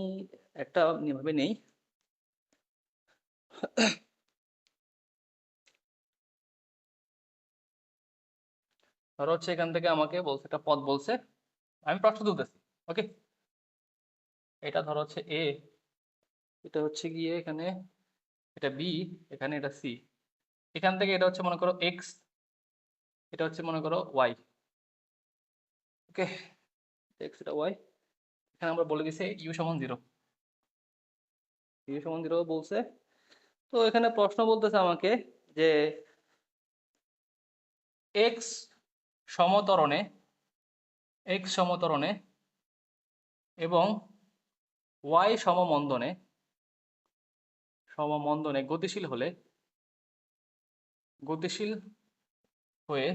একটা ভাবে নেই। ধরো হচ্ছে এখান থেকে আমাকে বলছে একটা পথ বলছে, আমি প্রশ্ন তুলতেছি। ওকে, এটা ধরো হচ্ছে এ, এটা হচ্ছে গিয়ে এখানে, এটা বি, এখানে এটা সি। এখান থেকে এটা হচ্ছে মনে করো এক্স, এটা হচ্ছে মনে করো ওয়াই। ওকে, এক্স এটা ওয়াই। এখানে আমরা বলে দিছি ইউ সমান 0, ইউ সমান 0 বলছে। তো এখানে প্রশ্ন বলতেছে আমাকে যে এক্স সমতরণে, এক্স সমতরণে এবং ওয়াই সমমন্দনে, সমমন্দনে গতিশীল হলে, গতিশীল হয়ে,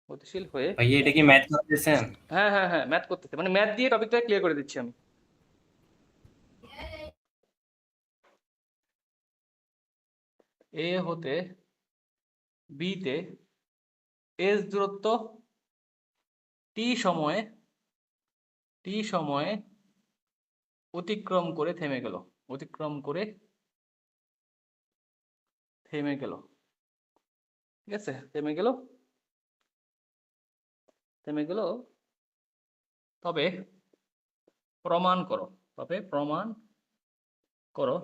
গতিশীল হয়ে, ভাইয়া এটা কি ম্যাথ করতেছেন? হ্যাঁ হ্যাঁ হ্যাঁ ম্যাথ করতেছে, মানে ম্যাথ দিয়ে টপিকটা ক্লিয়ার করে দিচ্ছি আমি। এ হতে বি তে এস দূরত্ব টি সময়ে, টি সময়ে অতিক্রম করে থেমে গেল, অতিক্রম করে থেমে গেল, ঠিক আছে, থেমে গেল, থেমে গেল। তবে প্রমাণ করো, তবে প্রমাণ করো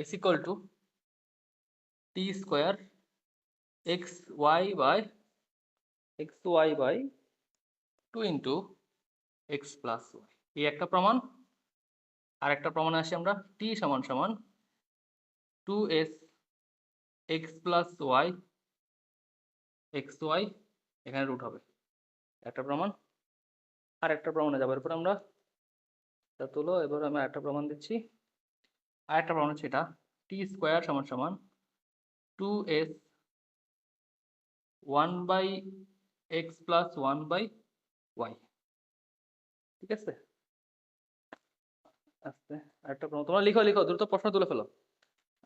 s equal to t square x y by 2 into x plus y, এই একটা প্রমাণ। আর একটা প্রমাণে আসি আমরা, t সমান সমান 2s x plus y x y, এখানে রুট হবে, একটা প্রমাণ। আর একটা প্রমাণে যাবো, এরপর আমরা এটা তুলো। এবার আমি একটা প্রমাণ দিচ্ছি। আর একটা প্রমাণ হচ্ছে এটা, টি স্কোয়ার সমান সমান 2s 1/x প্লাস 1/y, ঠিক আছে? আস্তে আরেকটা প্রমাণ, তোমরা লিখো লিখো দ্রুত প্রশ্ন তুলে ফেলো।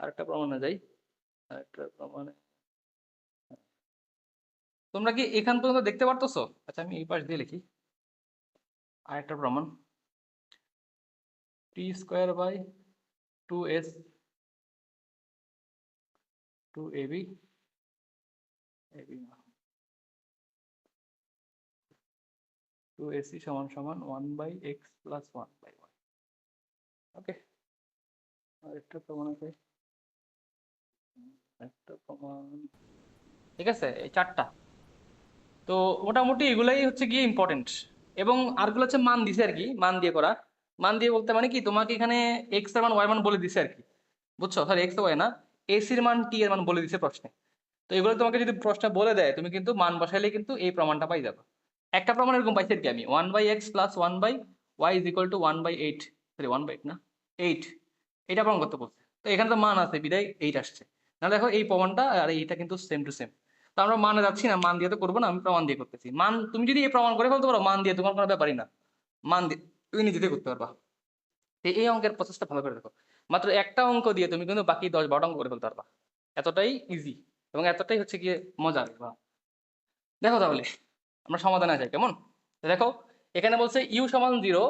আরেকটা প্রমাণে যাই, আরেকটা প্রমাণে। তোমরা কি এখান পর্যন্ত দেখতে পারতেছো? আচ্ছা আমি এই পাশ দিয়ে লিখি। আরেকটা প্রমাণ, টি স্কোয়ার বাই 2s 2ab না 2ac সমান সমান 1/x প্লাস 1/y। ওকে, আরেকটা প্রমাণ আছে, একটা প্রমাণ, ঠিক আছে? এই চারটা তো মোটামুটি এগুলাই হচ্ছে গিয়ে ইম্পর্টেন্ট। এবং আরগুলো হচ্ছে মান দিছে আর কি, মান দিয়ে করা। মান দিয়ে বলতে মানে কি, তোমাকে এখানে এক্স এর মান ওয়াই মান বলে দিছে আর কি, বুঝছো? সরি এক্স ওয়াই না, এসির মান টি এর মান বলে দিছে প্রশ্নে। তো এগুলো তোমাকে যদি প্রশ্নে বলে দেয়, তুমি কিন্তু মান বসাইলে কিন্তু এই প্রমাণটা পাই যাবে। একটা প্রমাণ এরকম পাইছি আর কি আমি, 1/x plus 1/y is equal two 1/8, sorry 1/8 না 8, এটা প্রমাণ করতে বলছে। তো এখানে তো মান আছে বিদায় 8 আসছে। না দেখো এই প্রমাণটা আর এইটা কিন্তু সেম টু সেম। তো আমরা মানে যাচ্ছি না, মান দিয়ে তো করবো না, আমি প্রমাণ দিয়ে করতেছি। মান তুমি যদি এই প্রমাণ করে ফেলতে পারো মান দিয়ে, তোমার কোনো ব্যাপারই না, মান দিয়ে তুমি নিজেতে করতে পারবা। তো এই অঙ্কের প্রসেসটা ভালো করে দেখো, মাত্র একটা অঙ্ক দিয়ে তুমি কিন্তু বাকি 10-12টা অঙ্ক করে ফেলতে পারবা, এতটাই ইজি এবং এতটাই হচ্ছে গিয়ে মজার। দেখো তাহলে আমরা সমাধানে যাই, কেমন? দেখো এখানে বলছে ইউ সমান 0।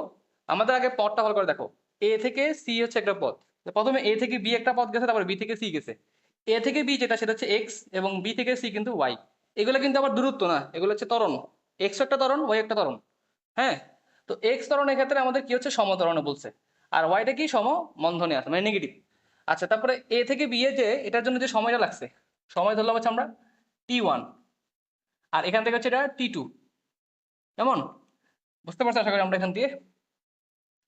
আমাদের আগে পথটা ভালো করে দেখো, এ থেকে সি হচ্ছে একটা পথ। প্রথমে এ থেকে বি একটা পথ গেছে, তারপরে বি থেকে সি গেছে। এ থেকে বি যেটা সেটা হচ্ছে এক্স এবং বি থেকে সি কিন্তু ওয়াই। এগুলো কিন্তু আবার দূরত্ব না, এগুলো হচ্ছে ত্বরণ। এক্স একটা ত্বরণ, ওয়াই একটা ত্বরণ। হ্যাঁ, তো এক্স ত্বরণের ক্ষেত্রে আমাদের কি হচ্ছে, সমত্বরণে বলছে। আর ওয়াইটা কি, সমবন্ধনে আছে, মানে নেগেটিভ। আচ্ছা, তারপরে এ থেকে বি এ যে এটার জন্য যে সময়টা লাগছে, সময় ধরলাম হচ্ছে আমরা t1, আর এখান থেকে হচ্ছে এটা t2। কেমন বুঝতে পারছো আশা করি আমরা এখান দিয়ে?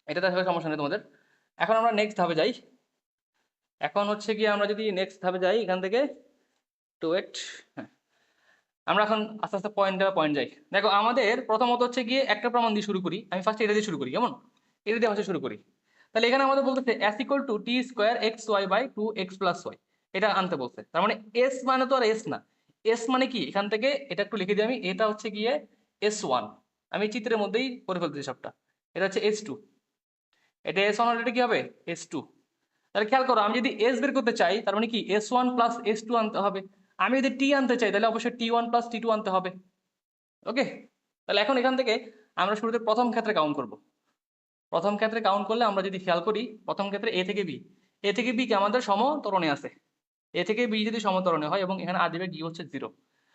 এটাতে আসলে সমস্যা নেই তোমাদের। এখন আমরা নেক্সট ধাপে যাই। এখন হচ্ছে কি, আমরা যদি নেক্সট ধাপে যাই এখান থেকে টু ওয়েট, হ্যাঁ আমরা এখন আস্তে আস্তে পয়েন্ট যাই। দেখো আমাদের প্রথমত হচ্ছে গিয়ে একটা প্রমাণ দিয়ে শুরু করি, আমি ফার্স্ট এটা দিয়ে শুরু করি, কেমন? এটা দিয়ে হচ্ছে শুরু করি। তাহলে এখানে আমাদের বলতেছে s equal to t square x y by 2x plus y, এটা আনতে বলছে। তার মানে s মানে তো আর s না, s মানে কি, এখান থেকে এটা একটু লিখে দিই আমি, এটা হচ্ছে গিয়ে s1, আমি চিত্রের মধ্যেই করে ফেলতেছি সবটা। এটা হচ্ছে s2, এটা s1 হলে এটা কি হবে s2। তাহলে খেয়াল করো, আমি যদি s বের করতে চাই তার মানে কি s1 প্লাস s2 আনতে হবে। আমি যদি t আনতে চাই তাহলে অবশ্যই t1 প্লাস t2 আনতে হবে। ওকে, তাহলে এখন এখান থেকে আমরা শুরুতে প্রথম ক্ষেত্রে কাউন্ট করব। প্রথম ক্ষেত্রে কাউন্ট করলে আমরা যদি খেয়াল করি, প্রথম ক্ষেত্রে এ থেকে বি, এ থেকে বি কে আমাদের সমতরণে আছে। এ থেকে বি যদি সমতরণে হয় এবং এখানে আদিবে ডি হচ্ছে 0,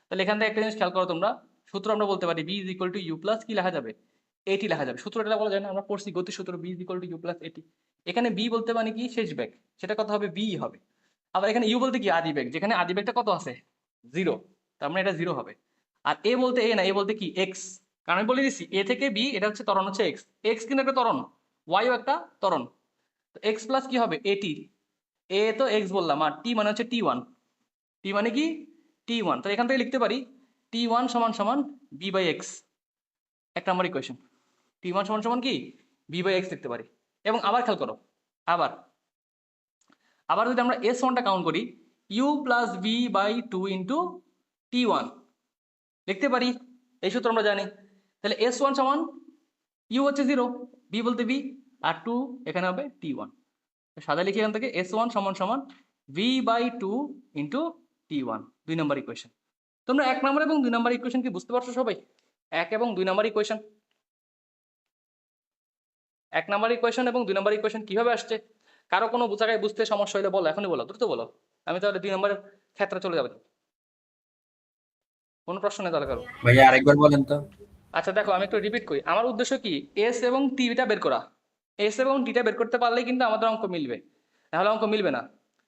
তাহলে এখান থেকে একটা জিনিস খেয়াল করো তোমরা, সূত্র আমরা বলতে পারি v is equal to u plus কি লেখা যাবে, এটি লেখা যাবে। সূত্রটা বলা যায় না, আমরা পড়ছি গতির সূত্র, v is equal to u plus এটি। এখানে বি বলতে মানে কি, শেষ বেগ, সেটা কত হবে, বি হবে। আবার এখানে ইউ বলতে কি, আদি বেগ, যেখানে আদি বেগটা কত আছে 0, তার মানে এটা 0 হবে। আর এ বলতে এ না, এ বলতে কি এক্স, কারণ আমি বলে দিচ্ছি এ থেকে বি এটা হচ্ছে ত্বরণ হচ্ছে এক্স, এক্স কিন্তু একটা ত্বরণ, ওয়াইও একটা ত্বরণ। তো এক্স প্লাস কি হবে এটি, এ তো এক্স বললাম, আর টি মানে হচ্ছে t1, টি মানে কি t1। তো এখান থেকে লিখতে পারি t1 সমান সমান বি বাই এক্স, এক নম্বর ইকুয়েশন। t1 সমান সমান কি বি বাই এক্স লিখতে পারি। এবং আবার খেয়াল করো, আবার আবার যদি আমরা s1টা কাউন্ট করি, u plus B by 2 into t1 লিখতে পারি, এই সূত্র আমরা জানি। তাহলে s1 সমান ইউ হচ্ছে 0, বি বলতে বি, আর 2 এখানে হবে t1। সাদা লিখি এখান থেকে s1 সমান সমান v by 2 into t1, 2 number equation. তোমরা 1 নম্বর এবং 2 নম্বর ইকুয়েশন কি বুঝতে পারছো সবাই? 1 এবং 2 নম্বর ইকুয়েশন, 1 নম্বর ইকুয়েশন এবং 2 নম্বর ইকুয়েশন কিভাবে আসছে? কারো কোনো জায়গায় বুঝতে সমস্যা হলে বলো, এখনই বলো, দ্রুত বলো, আমি তাহলে 2 নম্বরের ক্ষেত্রে চলে যাবো। কোনো প্রশ্ন নেই তাহলে কারো? ভাইয়া আরেকবার বলেন তো। আচ্ছা দেখো আমি একটু রিপিট করি, আমার উদ্দেশ্য কি, এস এবং টিটা বের করা। এস এবং টিটা বের করতে পারলেই কিন্তু আমাদের অঙ্ক মিলবে, নাহলে অঙ্ক মিলবে না।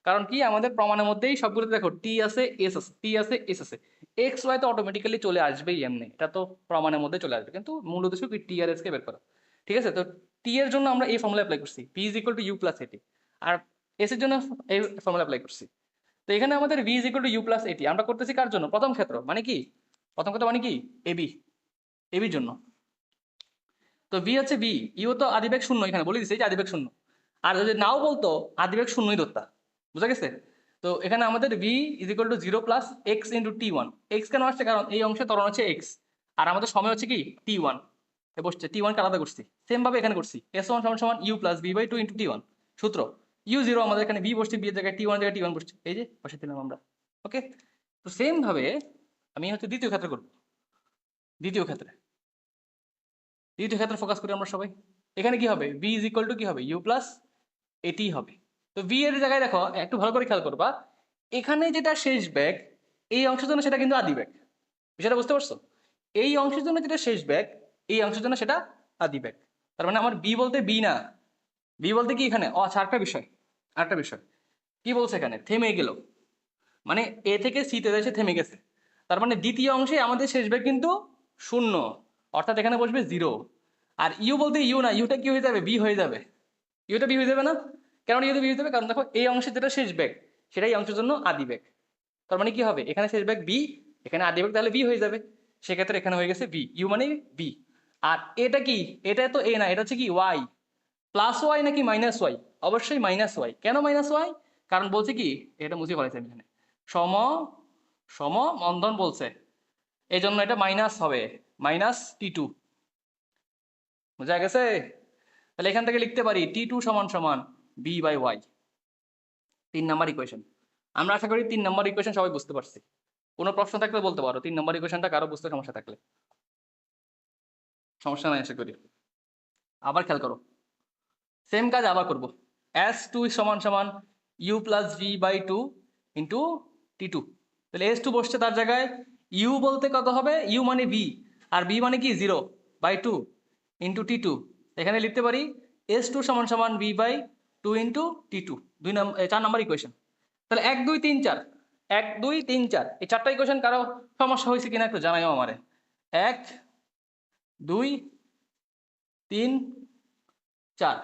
কারণ কি আমাদের প্রমাণের মধ্যেই সবগুলোতে দেখো টি আছে এস আছে, টি আছে এস আছে, এক্স ওয়াই তো অটোমেটিক্যালি চলে আসবেই এমনি, এটা তো প্রমাণের মধ্যে চলে আসবে, কিন্তু মূল উদ্দেশ্য কি টি আর এস কে বের করা। ঠিক আছে, তো টি এর জন্য আমরা এই ফর্মুলা অ্যাপ্লাই করছি, v is equal to u plus এটি, আর এস এর জন্য এই ফর্মুলা অ্যাপ্লাই করছি। তো এখানে আমাদের v is equal to u plus এটি আমরা করতেছি কার জন্য, প্রথম ক্ষেত্র মানে কি, প্রথম ক্ষেত্র মানে কি এবি, এবির জন্য। তো ভি হচ্ছে ভি, ইউ তো আদিবেগ শূন্য, এখানে বলে দিচ্ছে যে আদিবেগ শূন্য, আর যদি নাও বলতো আদিবেগ শূন্যই ধরতা, বুঝা গেছে। তো এখানে আমাদের v is equal two zero plus x into t one, x কেন আসছে, কারণ এই অংশে ত্বরণ হচ্ছে এক্স, আর আমাদের সময় হচ্ছে কি টি ওয়ান, বসছে টি ওয়ানকে আলাদা করছি, সেম ভাবে এখানে করছি এস ওয়ান সমান সমান u plus B by two into t one, সূত্র ইউ জিরো, আমাদের এখানে বি বসছে, বি এর জায়গায় টি ওয়ান জায়গায় টি ওয়ান বসছে, এই যে বসে দিলাম আমরা। ওকে, তো সেম ভাবে আমি হচ্ছে দ্বিতীয় ক্ষেত্রে করবো, দ্বিতীয় ক্ষেত্রে, দ্বিতীয় ক্ষেত্রে ফোকাস করি আমরা সবাই। এখানে কি হবে, বি ইজ ইকুয়াল টু কি হবে, ইউ প্লাস এটি হবে। তো বি এর জায়গায় দেখো একটু ভালো করে খেয়াল করবা, এখানে যেটা শেষ ব্যাগ এই অংশের জন্য সেটা কিন্তু আদি ব্যাগ, বিষয়টা বুঝতে পারছো, এই অংশের জন্য যেটা শেষ ব্যাগ এই অংশের জন্য সেটা আদি ব্যাগ। তার মানে আমার বি বলতে বি না, বি বলতে কি এখানে আচ্ছা আরেকটা বিষয়, আরেকটা বিষয় কি বলছে এখানে থেমে গেল, মানে এ থেকে সিতে এসে থেমে গেছে, তার মানে দ্বিতীয় অংশে আমাদের শেষ ব্যাগ কিন্তু শূন্য, অর্থাৎ এখানে বসবে জিরো। আর ইউ বলতে ইউ না, ইউটা কি হয়ে যাবে, বি হয়ে যাবে, ইউটা বি হয়ে যাবে না, কেন ইউটা বি হয়ে যাবে, কারণ দেখো এই অংশে যেটা শেষ ব্যাগ সেটাই অংশের জন্য আদি ব্যাগ, তার মানে কি হবে এখানে শেষ ব্যাগ বি, এখানে আদি ব্যাগ তাহলে বি হয়ে যাবে, সেক্ষেত্রে এখানে হয়ে গেছে বি, ইউ মানে বি। আর এটা কি, এটা তো এ না, এটা হচ্ছে কি ওয়াই, প্লাস ওয়াই নাকি মাইনাস ওয়াই, অবশ্যই মাইনাস ওয়াই, কেন মাইনাস ওয়াই, কারণ বলছে কি এটা মুছে ফেলাইছে আমি এখানে, সম সম মন্দন বলছে, এই জন্য এটা মাইনাস হবে, মাইনাস টি টু, বোঝা গেছে। তাহলে এখান থেকে লিখতে পারি টি টু সমান সমান v by y, 3 number equation. আমরা আশা করি 3 নাম্বার ইকুয়েশন সবাই বুঝতে পারছি, কোনো প্রশ্ন থাকলে বলতে পারো, 3 নাম্বার ইকুয়েশনটা কারো বুঝতে সমস্যা থাকলে, সমস্যা নাই আশা করি। আবার খেয়াল করো, সেম কাজ আবার করব, এস টু সমান সমান u plus v by two into t two, তাহলে এস টু বসছে তার জায়গায়, ইউ বলতে কত হবে, ইউ মানে ভি, আর ভি মানে কি zero by two into t two, এখানে লিখতে পারি এস টু সমান সমান v by two into t two, 4 number equation. তাহলে 1 2 3 4, 1 2 3 4, এই 4টা ইকুয়েশন কারো সমস্যা হয়েছে কিনা একটু জানাইও আমারে। 1 2 3 4,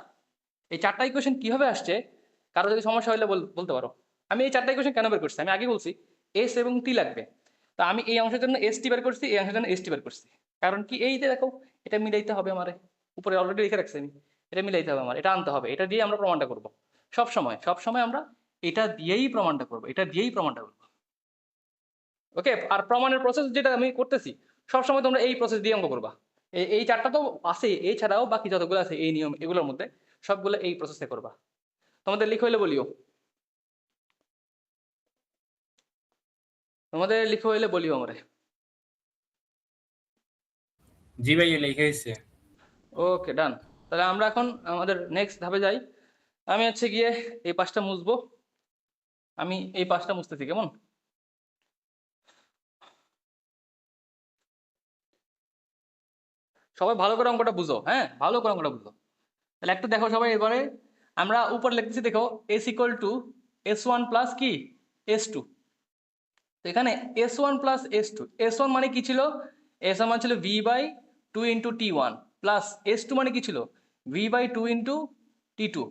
এই 4টা ইকুয়েশন কিভাবে আসছে, কারো যদি সমস্যা হলে বলতে পারো। আমি এই 4টা ইকুয়েশন কেন বের করছি, আমি আগে বলছি এস এবং টি লাগবে, তো আমি এই অংশের জন্য এস টি বের করছি, এই অংশের জন্য এস টি বের করছি, কারণ কি এই যে দেখো এটা মিলাইতে হবে আমারে, উপরে অলরেডি লিখে রাখছি আমি, এটা মিলাইতে হবে আমার, এটা আনতে হবে, এটা দিয়ে আমরা প্রমাণটা করব, সব সময় সব সময় আমরা এটা দিয়েই প্রমাণটা করব, এটা দিয়েই প্রমাণটা করব। ওকে, আর প্রমাণের প্রসেস যেটা আমি করতেছি সবসময় তোমরা এই প্রসেস দিয়ে অঙ্ক করবা, এই 4টা তো আছে, এছাড়াও বাকি যতগুলো আছে এই নিয়ম এগুলোর মধ্যে সবগুলো এই প্রসেসে করবা। তোমাদের লিখে হইলে বলিও, তোমাদের লিখে হইলে বলিও আমারে। জি ভাইয়া লেখা হয়েছে। ওকে ডান, তাহলে আমরা এখন আমাদের নেক্সট ধাপে যাই। আমি হচ্ছে গিয়ে এই পাশটা মুছবো, আমি এই পাশটা মুছতেছি, কেমন, সবাই ভালো করে অঙ্কটা বুঝো, হ্যাঁ ভালো করে অঙ্কটা বুঝো। তাহলে একটু দেখো সবাই, এবারে আমরা উপর লিখতেছি দেখো s equal to s one plus কি এস টু, তো এখানে s one plus s two, s one মানে কি ছিল, এস ওয়ান মানে ছিল v by two into t one, plus s two মানে কি ছিল v by two into t two,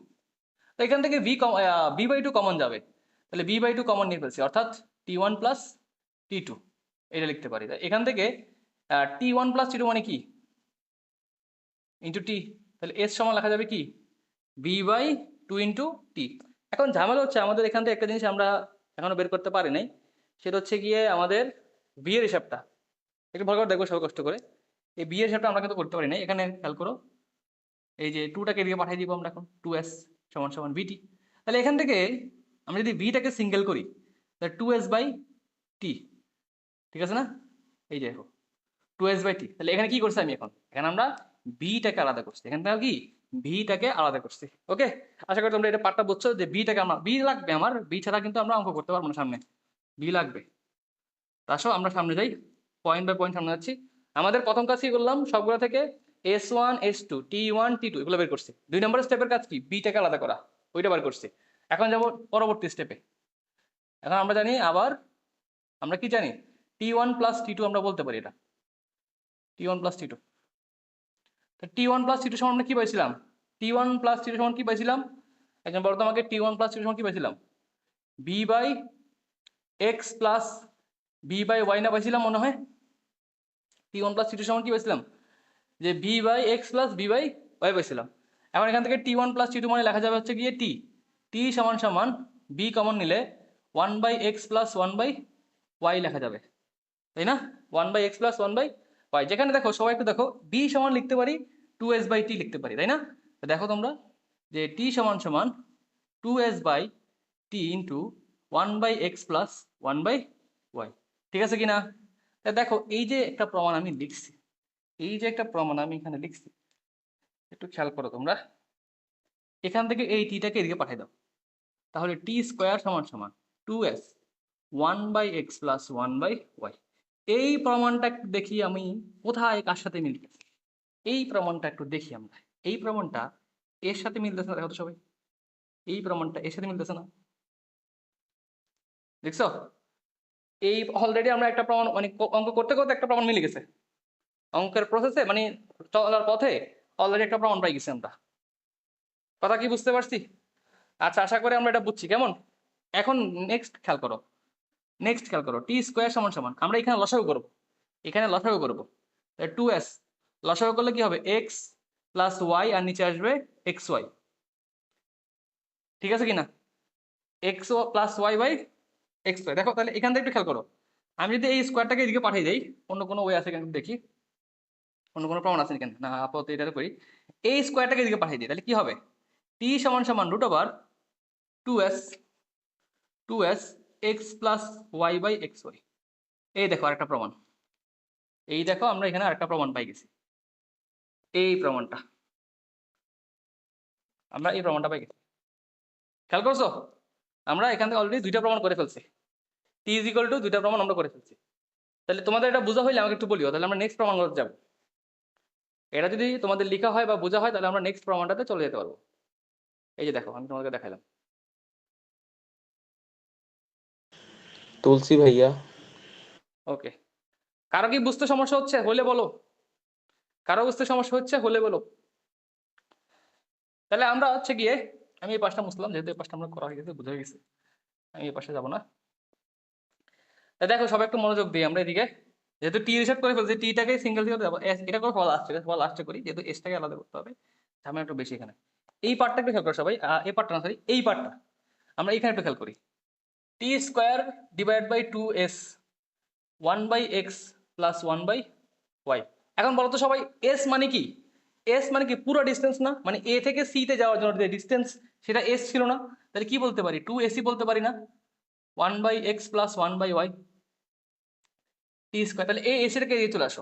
তো এখান থেকে ভি বাই টু কমন যাবে, তাহলে ভি বাই টু কমন নিয়ে ফেলছি, অর্থাৎ টি ওয়ান প্লাস টি টু, এটা লিখতে পারি। এখান থেকে টি ওয়ান প্লাস টি টু মানে কি ইন্টু টি, তাহলে এস সমান লেখা যাবে কি বি বাই টু ইন্টু টি। এখন ঝামেলা হচ্ছে আমাদের এখান থেকে একটা জিনিস আমরা এখনো বের করতে পারি নাই, সেটা হচ্ছে গিয়ে আমাদের বি এর হিসাবটা, একটু ভালো করে দেখবো সবাই কষ্ট করে, এই বি এর হিসাবটা আমরা কিন্তু করতে পারি নাই, এখানে খেয়াল করো এই যে টুটাকে এদিকে পাঠিয়ে দিব আমরা এখন, টু এস সমান সমান বিটি, তাহলে এখান থেকে আমরা যদি বিটাকে সিঙ্গেল করি তাহলে টু এস বাই টি, ঠিক আছে না, এই যে দেখো টু এস বাই টি, তাহলে এখানে কি করছি আমি এখন, এখানে আমরা বিটাকে আলাদা করছি, এখান থেকে কি ভিটাকে আলাদা করছি। ওকে, আশা করি তোমরা এটা পার্টটা বুঝছো, যে বিটাকে আমরা বি লাগবে, আমার বি ছাড়া কিন্তু আমরা অঙ্ক করতে পারবো না, সামনে বি লাগবে। আসো আমরা সামনে যাই, পয়েন্ট বাই পয়েন্ট সামনে যাচ্ছি। আমাদের প্রথম কাজ কি করলাম, সবগুলো থেকে S1 S2 T1 T2 এগুলো বের করছি। 2 নম্বরের স্টেপের কাজ কি, বিটাকে আলাদা করা, ওইটা বের করছি। এখন যাব পরবর্তী স্টেপে। এখন আমরা জানি আবার, আমরা কি জানি, T1 প্লাস T2 আমরা বলতে পারি এটা, T1 প্লাস T2। তো T1 প্লাস T2 সমান আমরা কি পাইছিলাম, T1 প্লাস T2 সমান কি পাইছিলাম, একজন বলতো আমাকে T1 প্লাস T2 সমান কি পাইছিলাম, b by x plus B by y না পাইছিলাম মনে হয়। T1 প্লাস T2 সমান কি পাইছিলাম, যে b by x plus B by y পাইছিলাম। এখন এখান থেকে T1 প্লাস T2 মানে লেখা যাবে হচ্ছে গিয়ে t সমান সমান b কমন নিলে 1 by x plus 1 by y লেখা যাবে, তাই না, 1 by x plus 1 by y. যেখানে দেখো সবাই একটু দেখো, b সমান লিখতে পারি 2s বাই টি লিখতে পারি, তাই না। তো দেখো তোমরা যে t সমান সমান 2s by t into 1 by x plus 1 by y, ঠিক আছে কিনা। তা দেখো এই যে একটা প্রমাণ আমি লিখছি, এই যে একটা প্রমাণ আমি এখানে লিখছি, একটু খেয়াল করো তোমরা, এখান থেকে এই টিটাকে এদিকে পাঠিয়ে দাও, তাহলে টি স্কোয়ার সমান সমান 2s 1 by x plus 1 by y. এই প্রমাণটা একটু দেখি আমি কোথায় কার সাথে মিলতেছে, এই প্রমাণটা একটু দেখি আমরা। এই প্রমাণটা এর সাথে মিলতেছে না, দেখো তো সবাই, এই প্রমাণটা এর সাথে মিলতেছে না, দেখছো। এই অলরেডি আমরা একটা প্রমাণ মানে অঙ্ক করতে করতে একটা প্রমাণ মিলে গেছে, অঙ্কের প্রসেসে মানে চলার পথে অলরেডি একটা প্রমাণ পাই গেছি আমরা। কথা কি বুঝতে পারছি? আচ্ছা, আশা করি আমরা এটা বুঝছি কেমন। এখন নেক্সট খেয়াল করো, নেক্সট খেয়াল করো, টি স্কোয়ার সমান সমান আমরা এখানে লসাগু করবো, এখানে লসাগু করবো, 2s লসাগু করলে কি হবে, এক্স প্লাস ওয়াই আর নিচে আসবে এক্স ওয়াই, ঠিক আছে কিনা, x plus y by x y. দেখো তাহলে এখান থেকে একটু খেয়াল করো, আমি যদি এই স্কোয়ারটাকে এদিকে পাঠিয়ে দিই, অন্য কোনো ওয়ে আছে কিন্তু দেখি, অন্য কোনো প্রমাণ আছে কেন না, আপাতত এটা করি, এই স্কোয়ারটাকে এদিকে পাঠিয়ে দিই, তাহলে কি হবে, টি সমান সমান root over 2s 2s x plus y by x y. এই দেখো আরেকটা প্রমাণ, এই দেখো আমরা এখানে আরেকটা প্রমাণ পাই গেছি, এই প্রমাণটা, আমরা এই প্রমাণটা পাই গেছি, খেয়াল করছো, আমরা এখান থেকে অলরেডি দুইটা প্রমাণ করে ফেলছি, টি ইজ ইকুয়াল টু দুইটা প্রমাণ আমরা করে ফেলছি। তাহলে তোমাদের এটা বোঝা হইলে আমাকে একটু বলিও, তাহলে আমরা নেক্সট প্রমাণ করতে যাবো। এটা যদি তোমাদের লেখা হয় বা বোঝা হয় তাহলে আমরা নেক্সট প্রমাণটাতে চলে যেতে পারবো। এই যে দেখো আমি তোমাদেরকে দেখাইলাম। তুলসী ভাইয়া। ওকে, কারো কি বুঝতে সমস্যা হচ্ছে হলে বলো, কারো বুঝতে সমস্যা হচ্ছে হলে বলো। তাহলে আমরা হচ্ছে গিয়ে, আমি এই পাশটা মুছলাম, যেহেতু এই পাশটা আমরা করা হয়ে গেছে, বোঝা গেছে, আমি এই পাশে যাবো না। তা দেখো সবাই একটু মনোযোগ দিই, আমরা এদিকে যেহেতু টি রিসেট করে ফেলছি, টিটাকে সিঙ্গেল দিয়ে দেবো, এটা করে ফল আসছে, ফল আসছে করি, যেহেতু এসটাকে আলাদা করতে হবে, ঝামেলা একটু বেশি এখানে। এই পার্টটা একটু খেয়াল করো সবাই, এই পার্টটা না সরি, এই পার্টটা আমরা এখানে একটু খেয়াল করি, T square divide by 2s 1 by x plus 1 by y. এখন বলো তো সবাই, এস মানে কি, এস মানে কি পুরো ডিস্টেন্স না, মানে এ থেকে সি তে যাওয়ার জন্য যে ডিস্টেন্স সেটা এস ছিল না, তাহলে কি বলতে পারি, 2ac বলতে পারি না, 1 by x plus 1 by y t square. তাহলে এই এসি থেকে এদিকে চলে আসো,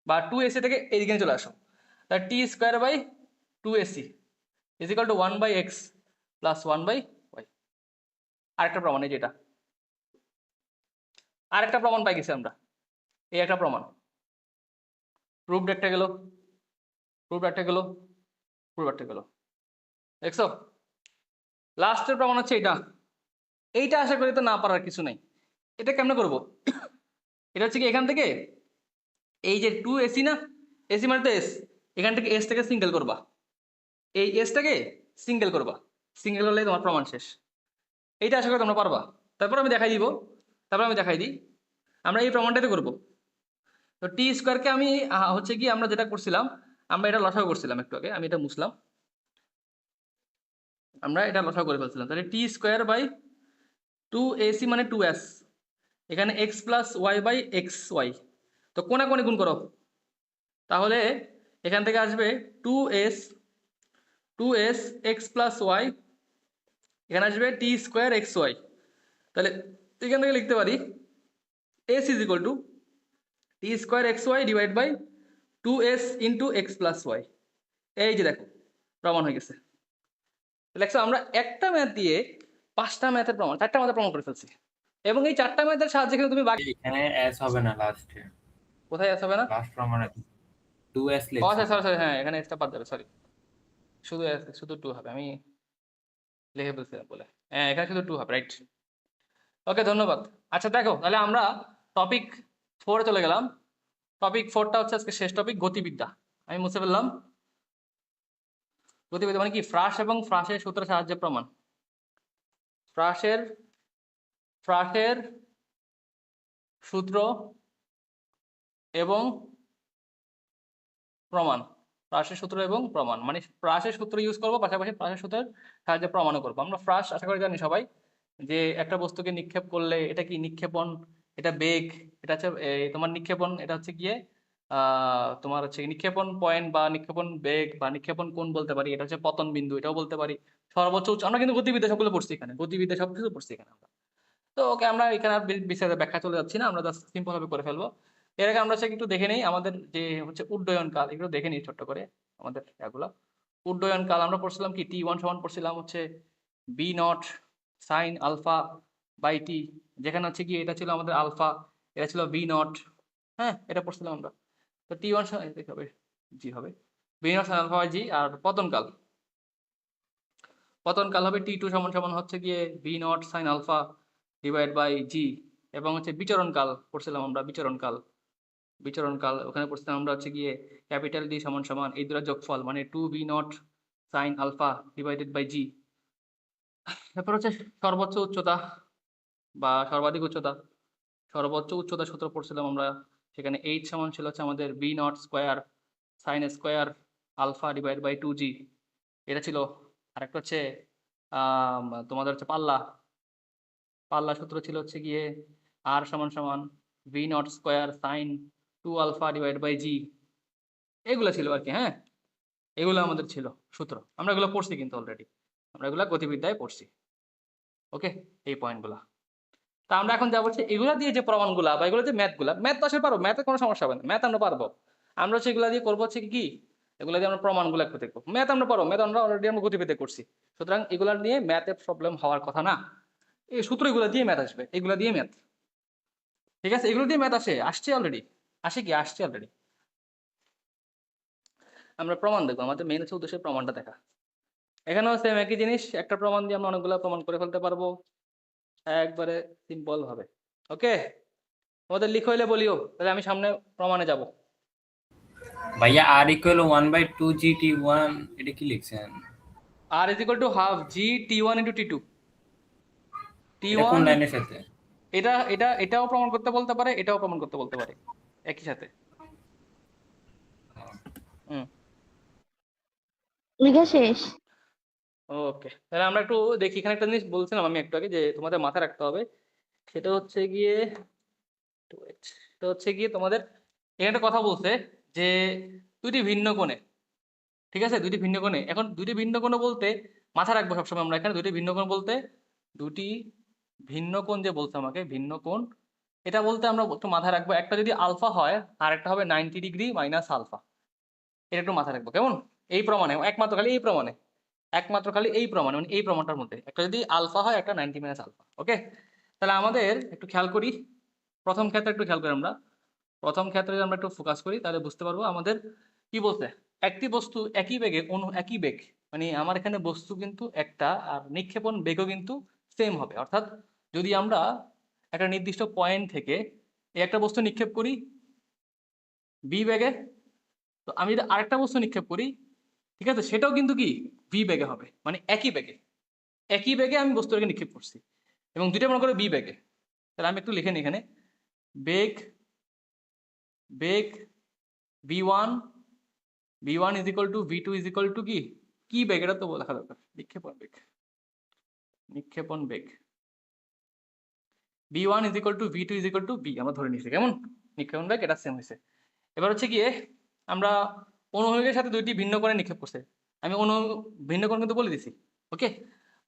বা 2ac থেকে এদিকে চলে আসো, তাহলে T square by 2ac is equal to 1 by x plus 1 by y. আরেকটা প্রমাণ, এই যেটা আরেকটা প্রমাণ পাই গেছি আমরা, এই একটা প্রমাণ, প্রুফড একটা গেল, প্রুফড একটা গেল, প্রুফড একটা গেল, দেখছো। লাস্টের প্রমাণ হচ্ছে এটা, এইটা আশা করি তো না পারার কিছু নাই। এটা কেমনে করবো, এটা হচ্ছে কি এখান থেকে এই যে 2ac না, এসি মানে তো এস, এখান থেকে এস থেকে সিঙ্গেল করবা, এই এসটাকে সিঙ্গেল করবা, সিঙ্গেল করলে তোমার প্রমাণ শেষ। এইটা আশা করি তোমরা পারবা। তারপর আমি দেখাই দিব, তারপর আমি দেখাই দিই, আমরা এই প্রমাণটাতে করবো। তো টি স্কোয়ারকে আমি হচ্ছে কি আমরা যেটা করছিলাম, আমরা এটা লসাগু করছিলাম একটু আগে, আমি এটা মুছলাম, আমরা এটা লসাগু করে ফেলছিলাম, তাহলে টি স্কোয়ার বাই 2ac মানে 2s, এখানে x plus y by x y, তো কোনাকুনি গুণ করো, তাহলে এখান থেকে আসবে 2s এক্স প্লাস ওয়াই, এখানে আসবে টি স্কোয়ার এক্স ওয়াই। তাহলে এখান থেকে লিখতে পারি s is equal to t square x y divide by 2s into x plus y. এই যে দেখো প্রমাণ হয়ে গেছে। দেখছো আমরা একটা ম্যাথ দিয়ে 5টা ম্যাথের প্রমাণ, 4টা ম্যাথের প্রমাণ করে ফেলছি, এবং এই 4টা ম্যাথের সাহায্যে কিন্তু তুমি বাকি এখানে এস হবে না লাস্টে, কোথায় আসবে না, লাস্ট প্রমাণে 2s ও লিখছি। আচ্ছা সরি সরি, হ্যাঁ এখানে এসটা বাদ যাবে, সরি, শুধু শুধু টু হবে, আমি লিখে বলছিলাম বলে, হ্যাঁ এখানে শুধু টু হবে, রাইট। ওকে ধন্যবাদ। আচ্ছা দেখো তাহলে আমরা টপিক 4 চলে গেলাম। টপিক 4টা হচ্ছে আজকে শেষ টপিক, গতিবিদ্যা। আমি মুছে ফেললাম। গতিবিদ্যা মানে কি? ফ্রাস এবং ফ্রাসের সূত্রের সাহায্যে প্রমাণ। ফ্রাসের ফ্রাসের সূত্র এবং প্রমাণ। ফ্রাসের সূত্র এবং প্রমাণ মানে ফ্রাসের সূত্র ইউজ করবো, পাশাপাশি ফ্রাসের সূত্রের সাহায্যে প্রমাণও করবো। আমরা ফ্রাস আশা করি জানি সবাই, যে একটা বস্তুকে নিক্ষেপ করলে এটা কি নিক্ষেপণ, এটা বেগ, এটা হচ্ছে তোমার নিক্ষেপণ, এটা হচ্ছে গিয়ে তোমার হচ্ছে নিক্ষেপণ পয়েন্ট বা নিক্ষেপণ বেগ বা নিক্ষেপণ কোণ বলতে পারি, এটা হচ্ছে পতন বিন্দু এটাও বলতে পারি, সর্বোচ্চ উচ্চ। আমরা কিন্তু গতিবিদ্যা সবগুলো পড়ছি এখানে, গতিবিদ্যা সবকিছু পড়ছি এখানে আমরা। তো ওকে আমরা এখানে আর বিস্তারিত ব্যাখ্যা চলে যাচ্ছি না, আমরা জাস্ট সিম্পল ভাবে করে ফেলবো। এর আগে আমরা হচ্ছে একটু দেখে নেই আমাদের যে হচ্ছে উড্ডয়ন কাল, এগুলো দেখে নিই ছোট্ট করে আমাদের এগুলো। উড্ডয়ন কাল আমরা পড়ছিলাম কি, T1 সমান পড়ছিলাম হচ্ছে v nought sine alpha by T, যেখানে হচ্ছে কি এটা ছিল আমাদের আলফা, এটা ছিল বি নট, হ্যাঁ এটা পড়ছিলাম আমরা। তো T1 হবে জি, হবে v nought sine alpha by g. আর পতনকাল, পতনকাল হবে T2 সমান সমান হচ্ছে গিয়ে v nought sine alpha divide by g. এবং হচ্ছে বিচরণকাল পড়ছিলাম আমরা, বিচরণকাল, বিচরণকাল ওখানে পড়ছিলাম আমরা হচ্ছে গিয়ে ক্যাপিটাল ডি সমান সমান এই দুটো যোগফল মানে 2b0 sine alpha divided by g. তারপর হচ্ছে সর্বোচ্চ উচ্চতা বা সর্বাধিক উচ্চতা, সর্বোচ্চ উচ্চতা সূত্র পড়ছিলাম আমরা, সেখানে এইচ সমান ছিল হচ্ছে আমাদের v not square sine square alpha divide by 2g, এটা ছিল। আরেকটা হচ্ছে তোমাদের হচ্ছে পাল্লা, পাল্লা সূত্র ছিল হচ্ছে গিয়ে আর সমান সমান v not square sine 2 alpha divide by g. এগুলো ছিল আর কি, হ্যাঁ এগুলো আমাদের ছিল সূত্র, আমরা এগুলো পড়ছি কিন্তু অলরেডি, আমরা এগুলো গতিবিদ্যায় পড়ছি। ওকে, এই পয়েন্টগুলা। তা আমরা এখন যা বলছি এগুলো দিয়ে যে প্রমাণগুলা বা এগুলো যে ম্যাথগুলা, ম্যাথ তো আসলে পারবো, ম্যাথে কোনো সমস্যা হবে না, ম্যাথ আমরা পারবো। আমরা হচ্ছে এগুলা দিয়ে করবো হচ্ছে কি, এগুলো দিয়ে আমরা প্রমাণগুলো একটু দেখবো। ম্যাথ আমরা পারবো, ম্যাথ আমরা অলরেডি আমরা গতিবিদ্যায় করছি, সুতরাং এগুলা নিয়ে ম্যাথের প্রবলেম হওয়ার কথা না। এই সূত্র এগুলো দিয়ে ম্যাথ আসবে, এগুলো দিয়ে ম্যাথ, ঠিক আছে, এগুলো দিয়ে ম্যাথ আসছে অলরেডি, আসে কি আসছে অলরেডি। আমরা প্রমাণ দেখবো, আমাদের মেইন হচ্ছে উদ্দেশ্যে প্রমাণটা দেখা। এখানেও সেম একই জিনিস, একটা প্রমাণ দিয়ে আমরা অনেকগুলো প্রমাণ করে ফেলতে পারবো একবারে সিম্পল ভাবে। ওকে, তোমাদের লিখ হইলে বলিও, তাহলে আমি সামনে প্রমাণে যাব। ভাইয়া r ইকুয়াল 1/2 gt1, এটা কি লিখছেন? R is equal to half g T one into T two. এটা কোন টি1 লাইনের সাথে? এটাও প্রমাণ করতে বলতে পারে, এটাও প্রমাণ করতে বলতে পারে একই সাথে। হুম, লেখা শেষ। ওকে তাহলে আমরা একটু দেখি। এখানে একটা জিনিস বলছিলাম আমি একটু আগে, যে তোমাদের মাথায় রাখতে হবে, সেটা হচ্ছে গিয়ে সেটা হচ্ছে গিয়ে তোমাদের এখানে একটা কথা বলছে যে দুইটি ভিন্ন কোণে, ঠিক আছে, দুইটি ভিন্ন কোণে। এখন দুইটি ভিন্ন কোণ বলতে মাথায় রাখবো সবসময় আমরা এখানে দুইটি ভিন্ন কোণ বলতে, দুটি ভিন্ন কোণ যে বলছে আমাকে ভিন্ন কোণ, এটা বলতে আমরা একটু মাথায় রাখবো একটা যদি আলফা হয় আর একটা হবে 90 ডিগ্রি মাইনাস আলফা, এটা একটু মাথায় রাখবো কেমন। এই প্রমাণে একমাত্র খালি এই প্রমাণে, একমাত্র খালি এই প্রমাণে মানে এই প্রমাণটার মধ্যে একটা যদি আলফা হয় একটা 90 মাইনাস আলফা। ওকে, তাহলে আমাদের একটু খেয়াল করি, প্রথম ক্ষেত্রে একটু খেয়াল করি আমরা, প্রথম ক্ষেত্রে যদি আমরা একটু ফোকাস করি তাহলে বুঝতে পারবো আমাদের কি বলছে। একটি বস্তু একই বেগে একই বেগ, মানে আমার এখানে বস্তু কিন্তু একটা আর নিক্ষেপণ বেগও কিন্তু সেম হবে। অর্থাৎ যদি আমরা একটা নির্দিষ্ট পয়েন্ট থেকে এই একটা বস্তু নিক্ষেপ করি বি বেগে, তো আমি যদি আরেকটা বস্তু নিক্ষেপ করি, ঠিক আছে, সেটাও কিন্তু কি ভি বেগে হবে, মানে একই বেগে, একই বেগে আমি বস্তুটাকে নিক্ষেপ করছি এবং দুইটা মনে করো বি বেগে। তাহলে আমি একটু লিখে নিই এখানে, বেগ বেগ v1 v1 is equal two v2 is equal to কি কি বেগ, এটা তো লেখা দরকার, নিক্ষেপণ বেগ, নিক্ষেপণ বেগ v1 is equal two v2 is equal two b, আমরা ধরে নিয়েছি কেমন, নিক্ষেপণ বেগ এটা সেম হয়েছে। এবার হচ্ছে গিয়ে আমরা অনুভবেগের সাথে দুইটি ভিন্ন কোণে নিক্ষেপ করছে, আমি ভিন্ন কোণ কিন্তু বলে দিছি। ওকে,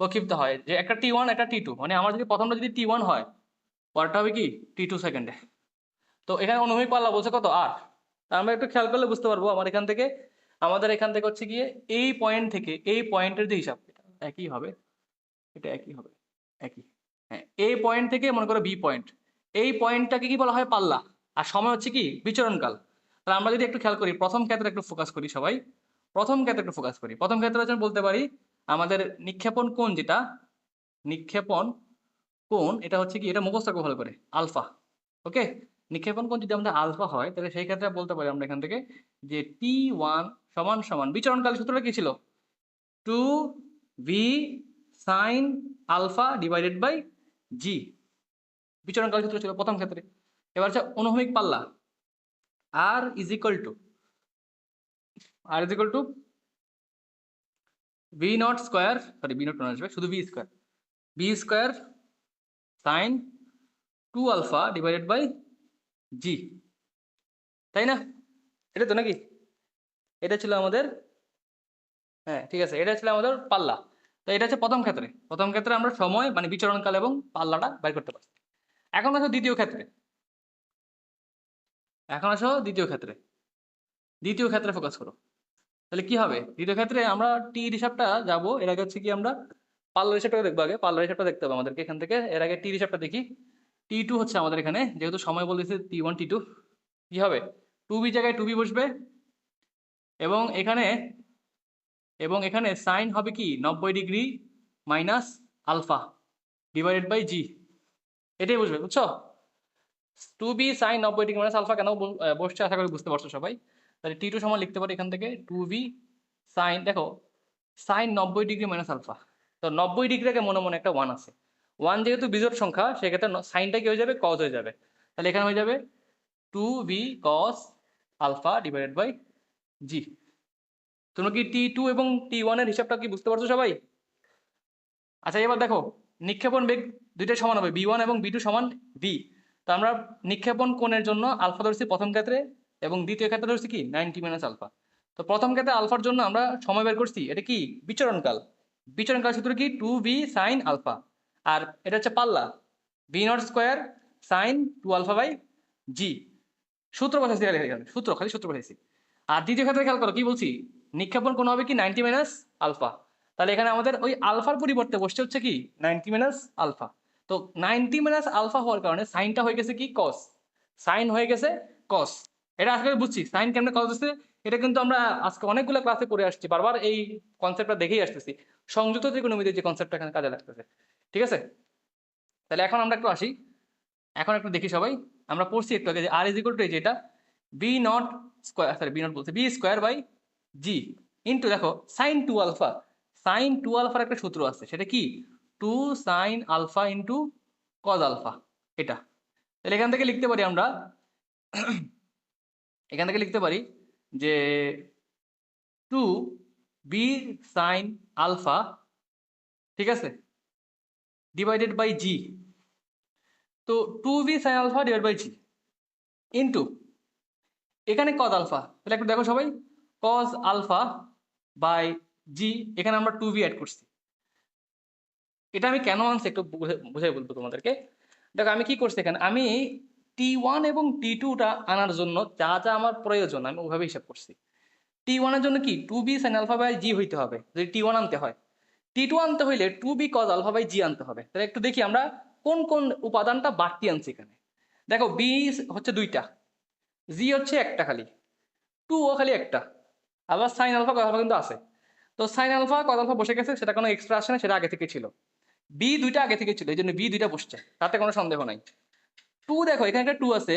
প্রক্ষিপ্ত হয় যে একটা T1 একটা T2, মানে আমার যদি প্রথমটা যদি T1 হয় পরেরটা হবে কি T2 সেকেন্ডে। তো এখানে অনুভূমিক পাল্লা বলছে কত আর, আমরা একটু খেয়াল করলে বুঝতে পারবো আমার এখান থেকে, আমাদের এখান থেকে হচ্ছে গিয়ে এই পয়েন্ট থেকে এই পয়েন্টের যে হিসাব এটা একই হবে, এটা একই হবে, একই, হ্যাঁ এই পয়েন্ট থেকে মনে করো বি পয়েন্ট, এই পয়েন্টটাকে কি বলা হয় পাল্লা, আর সময় হচ্ছে কি বিচরণকাল। তাহলে আমরা যদি একটু খেয়াল করি প্রথম ক্ষেত্রে একটু ফোকাস করি সবাই, প্রথম ক্ষেত্রে একটু ফোকাস করি। প্রথম ক্ষেত্রে হচ্ছে বলতে পারি আমাদের নিক্ষেপণ কোণ যেটা, নিক্ষেপণ কোণ এটা হচ্ছে কি, এটা মুখস্থ রাখবো ভালো করে, আলফা। ওকে, নিক্ষেপণ কোণ যদি আমাদের আলফা হয় তাহলে সেই ক্ষেত্রে বলতে পারি আমরা এখান থেকে যে T1 সমান সমান বিচরণকালী সূত্রটা কি ছিল, 2v sin alpha divided by g, বিচরণকালী সূত্র ছিল প্রথম ক্ষেত্রে। এবার হচ্ছে অনুভূমিক পাল্লা, R is equal to v not square, sorry v nought আসবে শুধু v square, v square sine 2 alpha divided by g, তাই না? এটা তো নাকি, এটা ছিল আমাদের, হ্যাঁ ঠিক আছে, এটা ছিল আমাদের পাল্লা। তো এটা হচ্ছে প্রথম ক্ষেত্রে, প্রথম ক্ষেত্রে আমরা সময় মানে বিচরণকাল এবং পাল্লাটা বের করতে পারছি। এখন আসো দ্বিতীয় ক্ষেত্রে, এখন আসো দ্বিতীয় ক্ষেত্রে, দ্বিতীয় ক্ষেত্রে ফোকাস করো। তাহলে কি হবে দ্বিতীয় ক্ষেত্রে, আমরা টি হিসাবটা যাব, এর আগে হচ্ছে কি আমরা পাল্লার হিসাবটা দেখবো, আগে পাল্লার হিসাবটা দেখতে হবে আমাদেরকে এখান থেকে। এর আগে টি হিসাবটা দেখি। T2 হচ্ছে আমাদের এখানে, যেহেতু সময় বলেছে T1 T2, কি হবে 2b জায়গায় 2b বসবে, এবং এখানে, এবং এখানে সাইন হবে কি 90 degree minus alpha divided by g, এটাই বুঝবে, বুঝছো? 2b sign 90 degree minus alpha কেন বসছে আশা করি বুঝতে পারছো সবাই। তাহলে T2 সমান লিখতে পারি এখান থেকে 2b সাইন, দেখো সাইন 90 ডিগ্রি মাইনাস আলফা, তো 90 ডিগ্রি আগে মনে মনে একটা 1 আছে, 1 যেহেতু বিজোড় সংখ্যা সেক্ষেত্রে সাইনটা কি হয়ে যাবে, কজ হয়ে যাবে। তাহলে এখানে হয়ে যাবে 2b cos alpha divided by g. তোমরা কি T2 এবং T1 এর হিসাবটা কি বুঝতে পারছো সবাই? আচ্ছা এবার দেখো, নিক্ষেপণ বেগ দুইটাই সমান হবে, b1 এবং b2 সমান v। তো আমরা নিক্ষেপণ কোণের জন্য আলফা ধরছি প্রথম ক্ষেত্রে, এবং দ্বিতীয় ক্ষেত্রে ধরছি কি 90 মাইনাস আলফা। তো প্রথম ক্ষেত্রে আলফার জন্য আমরা সময় বের করছি, এটা কি বিচরণকাল, বিচরণকাল সূত্র কি 2v সাইন আলফা, আর এটা হচ্ছে পাল্লা v not square sine 2 alpha by g. সূত্র বসাইছি, সূত্র খালি সূত্র বসাইছি। আর দ্বিতীয় ক্ষেত্রে খেয়াল করো কি বলছি, নিক্ষেপণ কোণ হবে কি 90 মাইনাস আলফা। তাহলে এখানে আমাদের ওই আলফার পরিবর্তে বসছে হচ্ছে কি 90 মাইনাস আলফা। তো 90 মাইনাস আলফা হওয়ার কারণে সাইনটা হয়ে গেছে কি কস, সাইন হয়ে গেছে কস। এটা আসলে বুঝছি সাইন কেমনে কস হচ্ছে, এটা কিন্তু আমরা আজকে অনেকগুলো ক্লাসে পড়ে আসছি, বারবার এই কনসেপ্টটা দেখেই আসতেছি, সংযুক্ত ত্রিকোণমিতির যে কনসেপ্টটা এখানে কাজে লাগতেছে। ঠিক আছে, তাহলে এখন আমরা একটু আসি, এখন একটু দেখি সবাই, আমরা পড়ছি একটু আগে যে আর ইজ ইকুয়াল টু, যেটা v not square, sorry v naught বলছে v square by g into, দেখো সাইন 2 আলফা, সাইন 2 আলফার একটা সূত্র আছে, সেটা কি 2 sine alpha into cos alpha, এটা। তাহলে এখান থেকে লিখতে পারি আমরা, এখান থেকে লিখতে পারি যে 2 বি সাইন আলফা, ঠিক আছে, ডিভাইডেড বাই জি। তো 2b sine alpha divide by g into এখানে কজ আলফা, তাহলে একটু দেখো সবাই, কজ আলফা বাই জি, এখানে আমরা 2b অ্যাড করছি। এটা আমি কেন আনছি একটু বুঝাই বলবো তোমাদেরকে। দেখো আমি কি করছি এখানে, আমি T1 এবং T2টা আনার জন্য যা যা আমার প্রয়োজন আমি ওইভাবে হিসাব করছি। T1 এর জন্য কি 2b সাইন আলফা বাই জি হইতে হবে যদি T1 আনতে হয়, T2 আনতে হইলে 2b কজ আলফা বাই জি আনতে হবে। তাহলে একটু দেখি আমরা কোন কোন উপাদানটা বাড়তি আনছি এখানে। দেখো বি হচ্ছে দুইটা, জি হচ্ছে একটা খালি, 2ও খালি একটা, আবার সাইন আলফা কজ আলফা কিন্তু আছে। তো সাইন আলফা কজ আলফা বসে গেছে, সেটা কোনো এক্সট্রা আসে না, সেটা আগে থেকে ছিল। বি দুইটা আগে থেকে ছিল, এই জন্য বি দুইটা বসছে, তাতে কোনো সন্দেহ নাই। 2 দেখো এখানে একটা 2 আছে,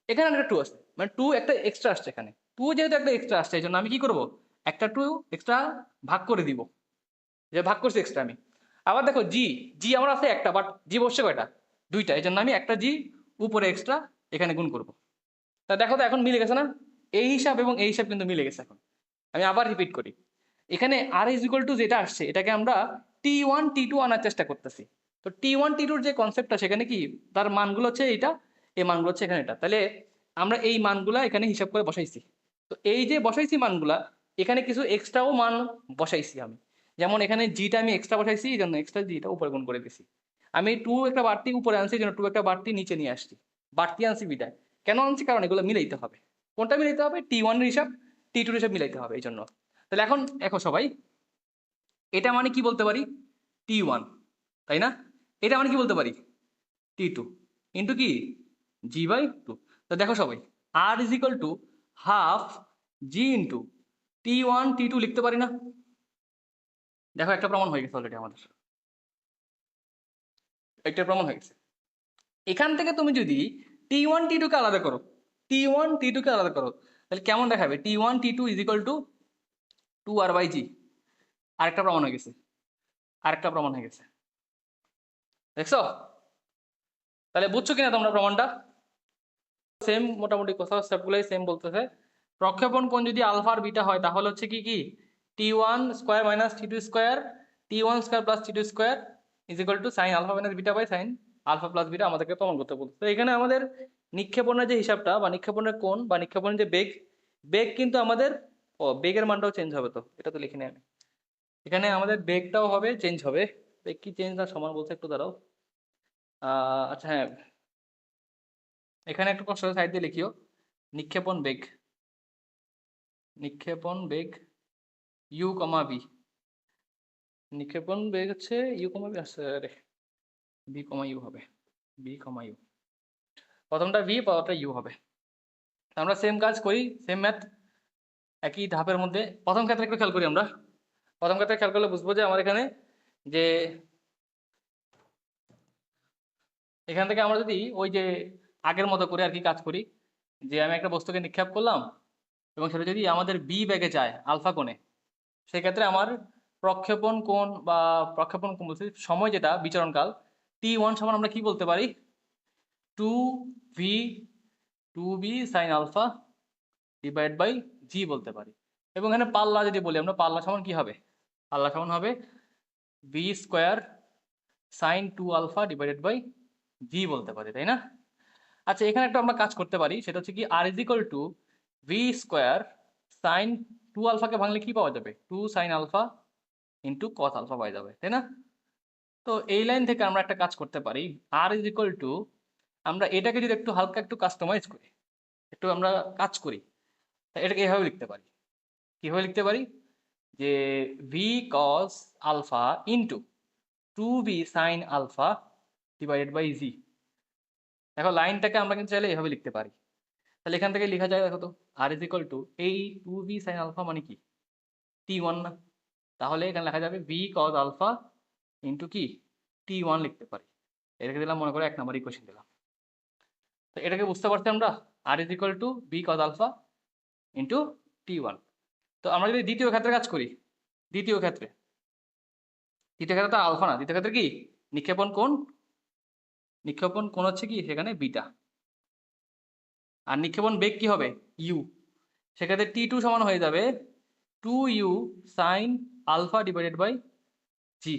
এখানে একটা 2 আছে, মানে 2 একটা এক্সট্রা আসছে এখানে, 2 যেহেতু একটা এক্সট্রা আসছে এই জন্য আমি কি করব, একটা 2 এক্সট্রা ভাগ করে দিব, যে ভাগ করছি এক্সট্রা আমি। আবার দেখো জি, জি আমার আছে একটা, বাট জি বসছে কয়টা, দুইটা, এই জন্য আমি একটা জি উপরে এক্সট্রা এখানে গুণ করব। তা দেখো তো এখন মিলে গেছে না, এই হিসাব এবং এই হিসাব কিন্তু মিলে গেছে। এখন আমি আবার রিপিট করি, এখানে আর ইজ ইকুয়াল টু যেটা আসছে এটাকে আমরা T1 T2 আনার চেষ্টা করতেছি। তো T1 T2 যে কনসেপ্টটা সেখানে কি তার মানগুলো হচ্ছে এইটা, এই মানগুলো হচ্ছে এখানে এটা, তাহলে আমরা এই মানগুলা এখানে হিসাব করে বসাইছি। তো এই যে বসাইছি মানগুলা, এখানে কিছু এক্সট্রাও মান বসাইছি আমি, যেমন এখানে জিটা আমি এক্সট্রা বসাইছি, এই জন্য এক্সট্রা জিটা উপরে গুণ করে দিছি। আমি 2 একটা বাড়তি উপরে আনছি, এই জন্য 2 একটা বাড়তি নিচে নিয়ে আসছি, বাড়তি আনছি বিদায়। কেন আনছি, কারণ এগুলো মিলাইতে হবে। কোনটা মিলাইতে হবে, T1 এর হিসাব T2 এর হিসাব মিলাইতে হবে এই জন্য। তাহলে এখন দেখো সবাই, এটা মানে কি বলতে পারি T1, তাই না? এটা মানে কি বলতে পারি T2 ইন্টু কি জি বাই টু। তো দেখো সবাই, R is equal to half g into T1 T2 লিখতে পারি না? দেখো একটা প্রমাণ হয়ে গেছে অলরেডি আমাদের, একটা প্রমাণ হয়ে গেছে। এখান থেকে তুমি যদি T1 T2 কে আলাদা করো, T1 T2 কে আলাদা করো, তাহলে কেমন দেখাবে? T1 T2 is equal two 2R/G। আরেকটা প্রমাণ হয়ে গেছে, আরেকটা প্রমাণ হয়ে গেছে, দেখছো? তাহলে বুঝছো কিনা তোমরা প্রমাণটা? সেম মোটামুটি কথা, সবগুলাই সেম বলতেছে। প্রক্ষেপণ কোণ যদি আলফা আর বিটা হয় তাহলে হচ্ছে কি কি T1 square minus T2 square, T1 square plus T2 square is equal to sine alpha minus beta by sine alpha plus beta আমাদেরকে প্রমাণ করতে বলছে। তো এখানে আমাদের নিক্ষেপণের যে হিসাবটা বা নিক্ষেপণের কোণ বা নিক্ষেপণের যে বেগ, বেগ কিন্তু আমাদের বেগের মানটাও চেঞ্জ হবে, তো এটা তো লিখে নিই আমি। এখানে আমাদের বেগটাও হবে চেঞ্জ হবে। বেগ কি চেঞ্জ না সমান বলছে, একটু দাঁড়াও। আচ্ছা হ্যাঁ, এখানে একটু কষ্ট সাইড দিয়ে লিখিও, নিক্ষেপণ বেগ, নিক্ষেপণ বেগ ইউ কমা বি, নিক্ষেপণ বেগ হচ্ছে ইউ কমা বি, আসছে রে বি কমা ইউ হবে, বি কমা ইউ, প্রথমটা ভি পরটা ইউ হবে। আমরা সেম কাজ করি, সেম ম্যাথ, একই ধাপের মধ্যে। প্রথম ক্ষেত্রে একটু খেয়াল করি আমরা, প্রথম ক্ষেত্রে খেয়াল করলে বুঝবো যে আমার এখানে যে এখান থেকে আমরা যদি ওই যে আগের মতো করে আর কি কাজ করি, যে আমি একটা বস্তুকে নিক্ষেপ করলাম এবং সেটা যদি আমাদের বি বেগে যায় আলফা কোণে, সেক্ষেত্রে আমার প্রক্ষেপণ কোণ বা প্রক্ষেপণ কোণ বলতে সময় যেটা বিচরণকাল T1 সমান আমরা কি বলতে পারি? 2v 2b sine alpha divide by g বলতে পারি। এবং এখানে পাল্লা যদি বলি আমরা, পাল্লা সমান কি হবে? পাল্লা সমান হবে v square sine 2 alpha divided by g বলতে পারি, তাই না? আচ্ছা, এখানে একটা আমরা কাজ করতে পারি, সেটা হচ্ছে কি R is equal to v square sine 2 আলফাকে ভাঙলে কি পাওয়া যাবে? 2 sine alpha into cos alpha পাওয়া যাবে, তাই না? তো এই লাইন থেকে আমরা একটা কাজ করতে পারি, আর ইজ ইকুয়াল টু, আমরা এটাকে যদি একটু হালকা একটু কাস্টমাইজ করি, একটু আমরা কাজ করি, তা এটাকে এভাবে লিখতে পারি। কিভাবে লিখতে পারি? যে v cos alpha into 2b sine alpha divided by g. দেখো লাইনটাকে আমরা কিন্তু চাইলে এভাবে লিখতে পারি। তাহলে এখান থেকে লেখা যায়, দেখো তো, আর ইজ ইকুয়াল টু এই 2b সাইন আলফা মানে কি? T1 না? তাহলে এখানে লেখা যাবে ভি কস আলফা ইন্টু কি T1 লিখতে পারি। এটাকে দিলাম মনে করো 1 নম্বর ইকুয়েশন দিলাম। তো এটাকে বুঝতে পারছি আমরা, R is equal to v cos alpha into T1। তো আমরা যদি দ্বিতীয় ক্ষেত্রে কাজ করি, দ্বিতীয় ক্ষেত্রে, দ্বিতীয় ক্ষেত্রে তো আলফা না, দ্বিতীয় ক্ষেত্রে কি নিক্ষেপণ কোণ, নিক্ষেপণ কোণ হচ্ছে কি সেখানে বিটা, আর নিক্ষেপণ বেগ কি হবে? ইউ। সেক্ষেত্রে T2 সমান হয়ে যাবে 2u sine alpha divided by g.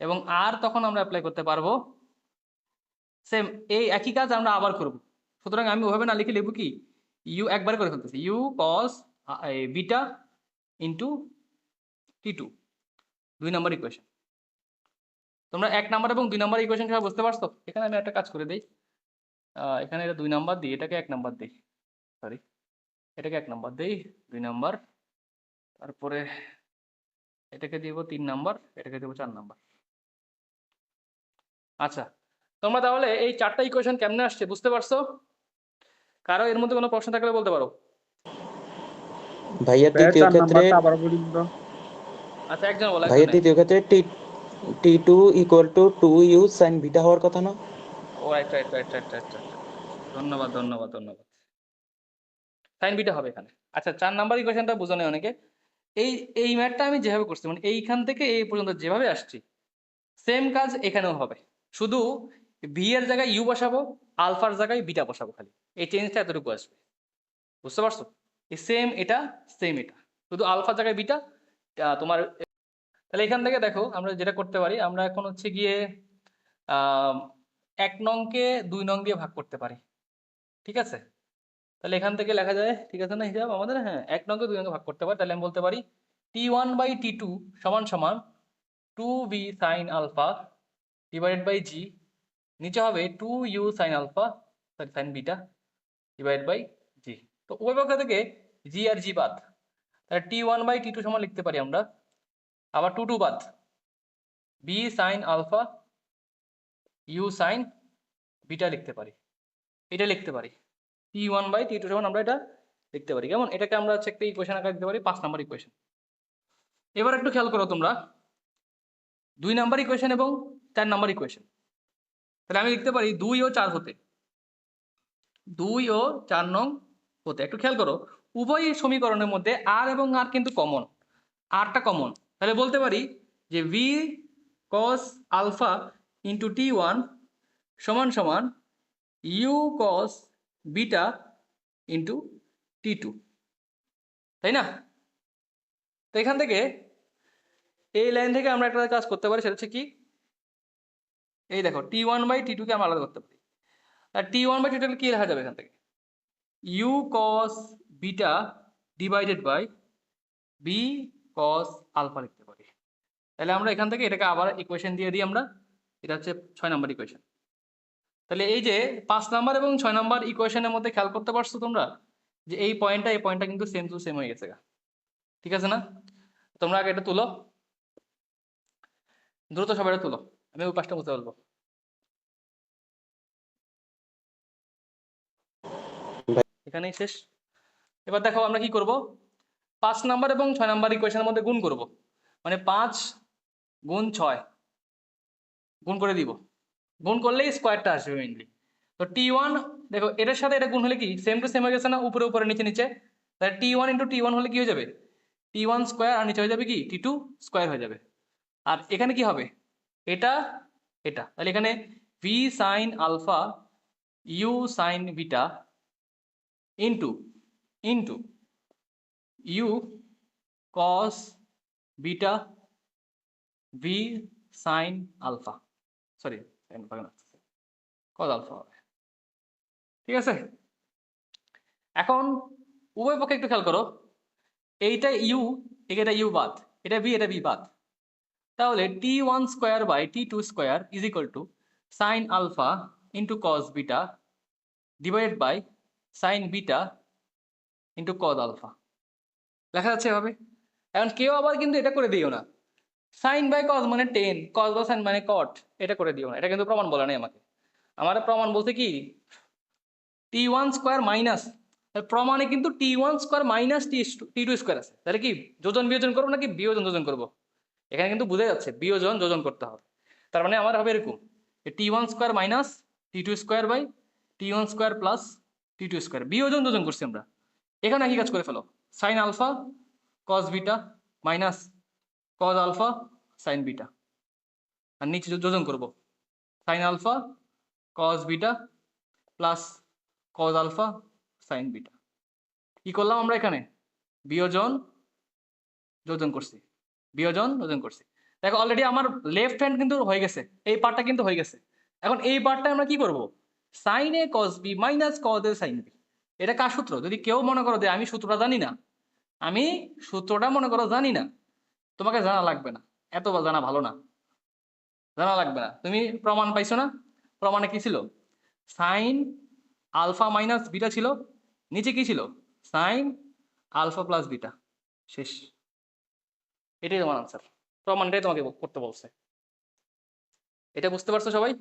এবং আর তখন আমরা অ্যাপ্লাই করতে পারবো সেম এই একই কাজ আমরা আবার করব। সুতরাং আমি ওভাবে না লিখে লিখব কি, ইউ একবার করে ফেলতেছি, u cos beta into T2, 2 নম্বর ইকুয়েশন। তোমরা 1 নম্বর এবং 2 নম্বর ইকুয়েশন সবাই বুঝতে পারছো? এখানে আমি একটা কাজ করে দিই, এখানে এটা 2 নম্বর দিই, এটাকে 1 নম্বর দিই, সরি এটাকে 1 নম্বর দিই, 2 নম্বর, তারপরে এটাকে দিব 3 নম্বর, এটাকে দেবো 4 নম্বর। আচ্ছা, তোমরা তাহলে এই 4টা ইকুয়েশন কেমনে আসছে বুঝতে পারছো? কারো এর মধ্যে কোনো প্রশ্ন থাকলে বলতে পারো। ভাইয়া ভাইয়া দ্বিতীয় 4 ক্ষেত্রে, নাম্বারটা আবার বলুন তো। আচ্ছা একজন বলো, ভাইয়া একজনে। দ্বিতীয় ক্ষেত্রে T2 equal to 2u sign beta হওয়ার কথা না? Oh right right right right right right, ধন্যবাদ ধন্যবাদ ধন্যবাদ। সাইন বিটা হবে এখানে। আচ্ছা 4 নাম্বার ইকুয়েশনটা বুঝো না অনেকে। এই এই ম্যাথটা আমি যেভাবে করছি, মানে এইখান থেকে এই পর্যন্ত যেভাবে আসছি, সেম কাজ এখানেও হবে, শুধু ভি এর জায়গায় ইউ বসাবো, আলফার জায়গায় বিটা বসাবো, খালি এই চেঞ্জটা এতটুকু আসবে, বুঝতে পারছো? এই সেম এটা, সেম এটা, শুধু আলফার জায়গায় বিটা তোমার। তাহলে এখান থেকে দেখো আমরা যেটা করতে পারি, আমরা এখন হচ্ছে গিয়ে 1 নংকে 2 নং দিয়ে ভাগ করতে পারি, ঠিক আছে? তাহলে এখান থেকে লেখা যায়, ঠিক আছে না হিসাব আমাদের? হ্যাঁ, 1 নংকে 2 নংকে ভাগ করতে পারি। তাহলে আমি বলতে পারি T1 বাই T2 সমান সমান 2b sine alpha divided by g, নিচে হবে 2u sine alpha sorry sine beta divide by g. তো উভয় পক্ষ থেকে জি আর জি বাদ, তাহলে T1 বাই T2 সমান লিখতে পারি আমরা, আবার 2 বাদ, b sine alpha u sine beta লিখতে পারি, এটা লিখতে পারি। T1 বাই T2 সমান আমরা এটা লিখতে পারি। কেমন? এটাকে আমরা হচ্ছে একটা ইকুয়েশন আকারে দিতে পারি, 5 নাম্বার ইকুয়েশন। এবার একটু খেয়াল করো তোমরা 2 নাম্বার ইকুয়েশন এবং 4 নাম্বার ইকুয়েশন। তাহলে আমি লিখতে পারি 2 ও 4 হতে, 2 ও 4 নং হতে। একটু খেয়াল করো উভয় সমীকরণের মধ্যে আর এবং আর কিন্তু কমন, আরটা কমন। তাহলে বলতে পারি যে v cos alpha into t one সমান সমান u cos beta into t two, তাই না? তো এখান থেকে এই লাইন থেকে আমরা একটা কাজ করতে পারি, সেটা হচ্ছে কি, এই দেখো টি ওয়ান বাই টি টুকে আমরা আলাদা করতে পারি। আর T one by T two কি লেখা যাবে এখান থেকে? U cos beta divided by v cos alpha লিখতে পারি। তাহলে আমরা এখান থেকে এটাকে আবার ইকুয়েশন দিয়ে দিই আমরা, এটা হচ্ছে 6 নাম্বার ইকুয়েশন। তাহলে এই যে 5 নাম্বার এবং 6 নাম্বার ইকুয়েশনের মধ্যে খেয়াল করতে পারছো তোমরা যে এই পয়েন্টটা কিন্তু সেম টু সেম হয়ে গেছে গা। ঠিক আছে না? তোমরা আগে এটা তুলো, দ্রুত সবাই এটা তুলো, আমি ওই পাশটা বুঝতে বলবো। এখানেই শেষ। এবার দেখো আমরা কি করব, 5 নাম্বার এবং 6 নাম্বার ইকুয়েশনের মধ্যে গুণ করব, মানে 5 গুণ 6 গুণ করে দিব, গুণ করলেই স্কোয়ারটা আসবে মেইনলি। তো টি ওয়ান দেখো এটার সাথে এটা গুণ হলে কি সেম টু সেম হয়ে গেছে না, উপরে উপরে নিচে নিচে। তাহলে T one into t one হলে কি হয়ে যাবে, টি ওয়ান স্কোয়ার, আর নিচে হয়ে যাবে কি টি টু স্কোয়ার হয়ে যাবে। আর এখানে কি হবে, এটা এটা, তাহলে এখানে v sine alpha u sine beta into into u cos beta v sine alpha, sorry cos alpha হবে। ঠিক আছে? এখন উভয় পক্ষে একটু খেয়াল করো, এইটা ইউ, এটা ইউ বাদ, এটা বি বাদ। তাহলে টি one square by T two square is equal to sine alpha into cos beta divided by sine beta into cos alpha. লেখা যাচ্ছে এভাবে। এখন কেউ আবার কিন্তু এটা করে দিও না, সাইন বাই কস মানে টেন, কস বা সাইন মানে কট, এটা করে দিও না। এটা কিন্তু প্রমাণ বলে নাই আমাকে, আমার প্রমাণ বলতে কি টি ওয়ান স্কোয়ার মাইনাস, প্রমাণে কিন্তু টি ওয়ান স্কোয়ার মাইনাস টি টু স্কোয়ার আছে। তাহলে কি যোজন বিয়োজন করবো নাকি বিয়োজন যোজন করবো? এখানে কিন্তু বোঝা যাচ্ছে বিয়োজন যোজন করতে হবে। তার মানে আমার হবে এরকম T one square minus T two square by T one square plus T two square, বিয়োজন যোজন করছি আমরা। এখানে একই কাজ করে ফেলো, sine alpha cos beta minus cos alpha sine beta, আর নিচে যোজন করবো sine alpha cos beta plus cos alpha sine beta. কি করলাম আমরা এখানে, বিয়োজন যোজন করছি, বিয়োজন যোজন করছি। দেখো অলরেডি আমার লেফট হ্যান্ড কিন্তু হয়ে গেছে, এই পার্টটা কিন্তু হয়ে গেছে। এখন এই পার্টটা আমরা কি করব, সাইন এ কস বি মাইনাস কস এ সাইন বি। এটা কার সূত্র? যদি কেউ মনে করো যে আমি সূত্রটা জানি না, আমি সূত্রটা মনে করো জানি না, তোমাকে জানা লাগবে না, এত জানা ভালো না, জানা লাগবে না। তুমি প্রমাণ পাইছো না, প্রমাণে কি ছিল, সাইন আলফা মাইনাস বিটা ছিল, নিচে কি ছিল সাইন আলফা প্লাস বিটা, শেষ। এটাই তোমার আনসার, প্রমাণটাই তোমাকে করতে বলছে। এটা বুঝতে পারছো সবাই?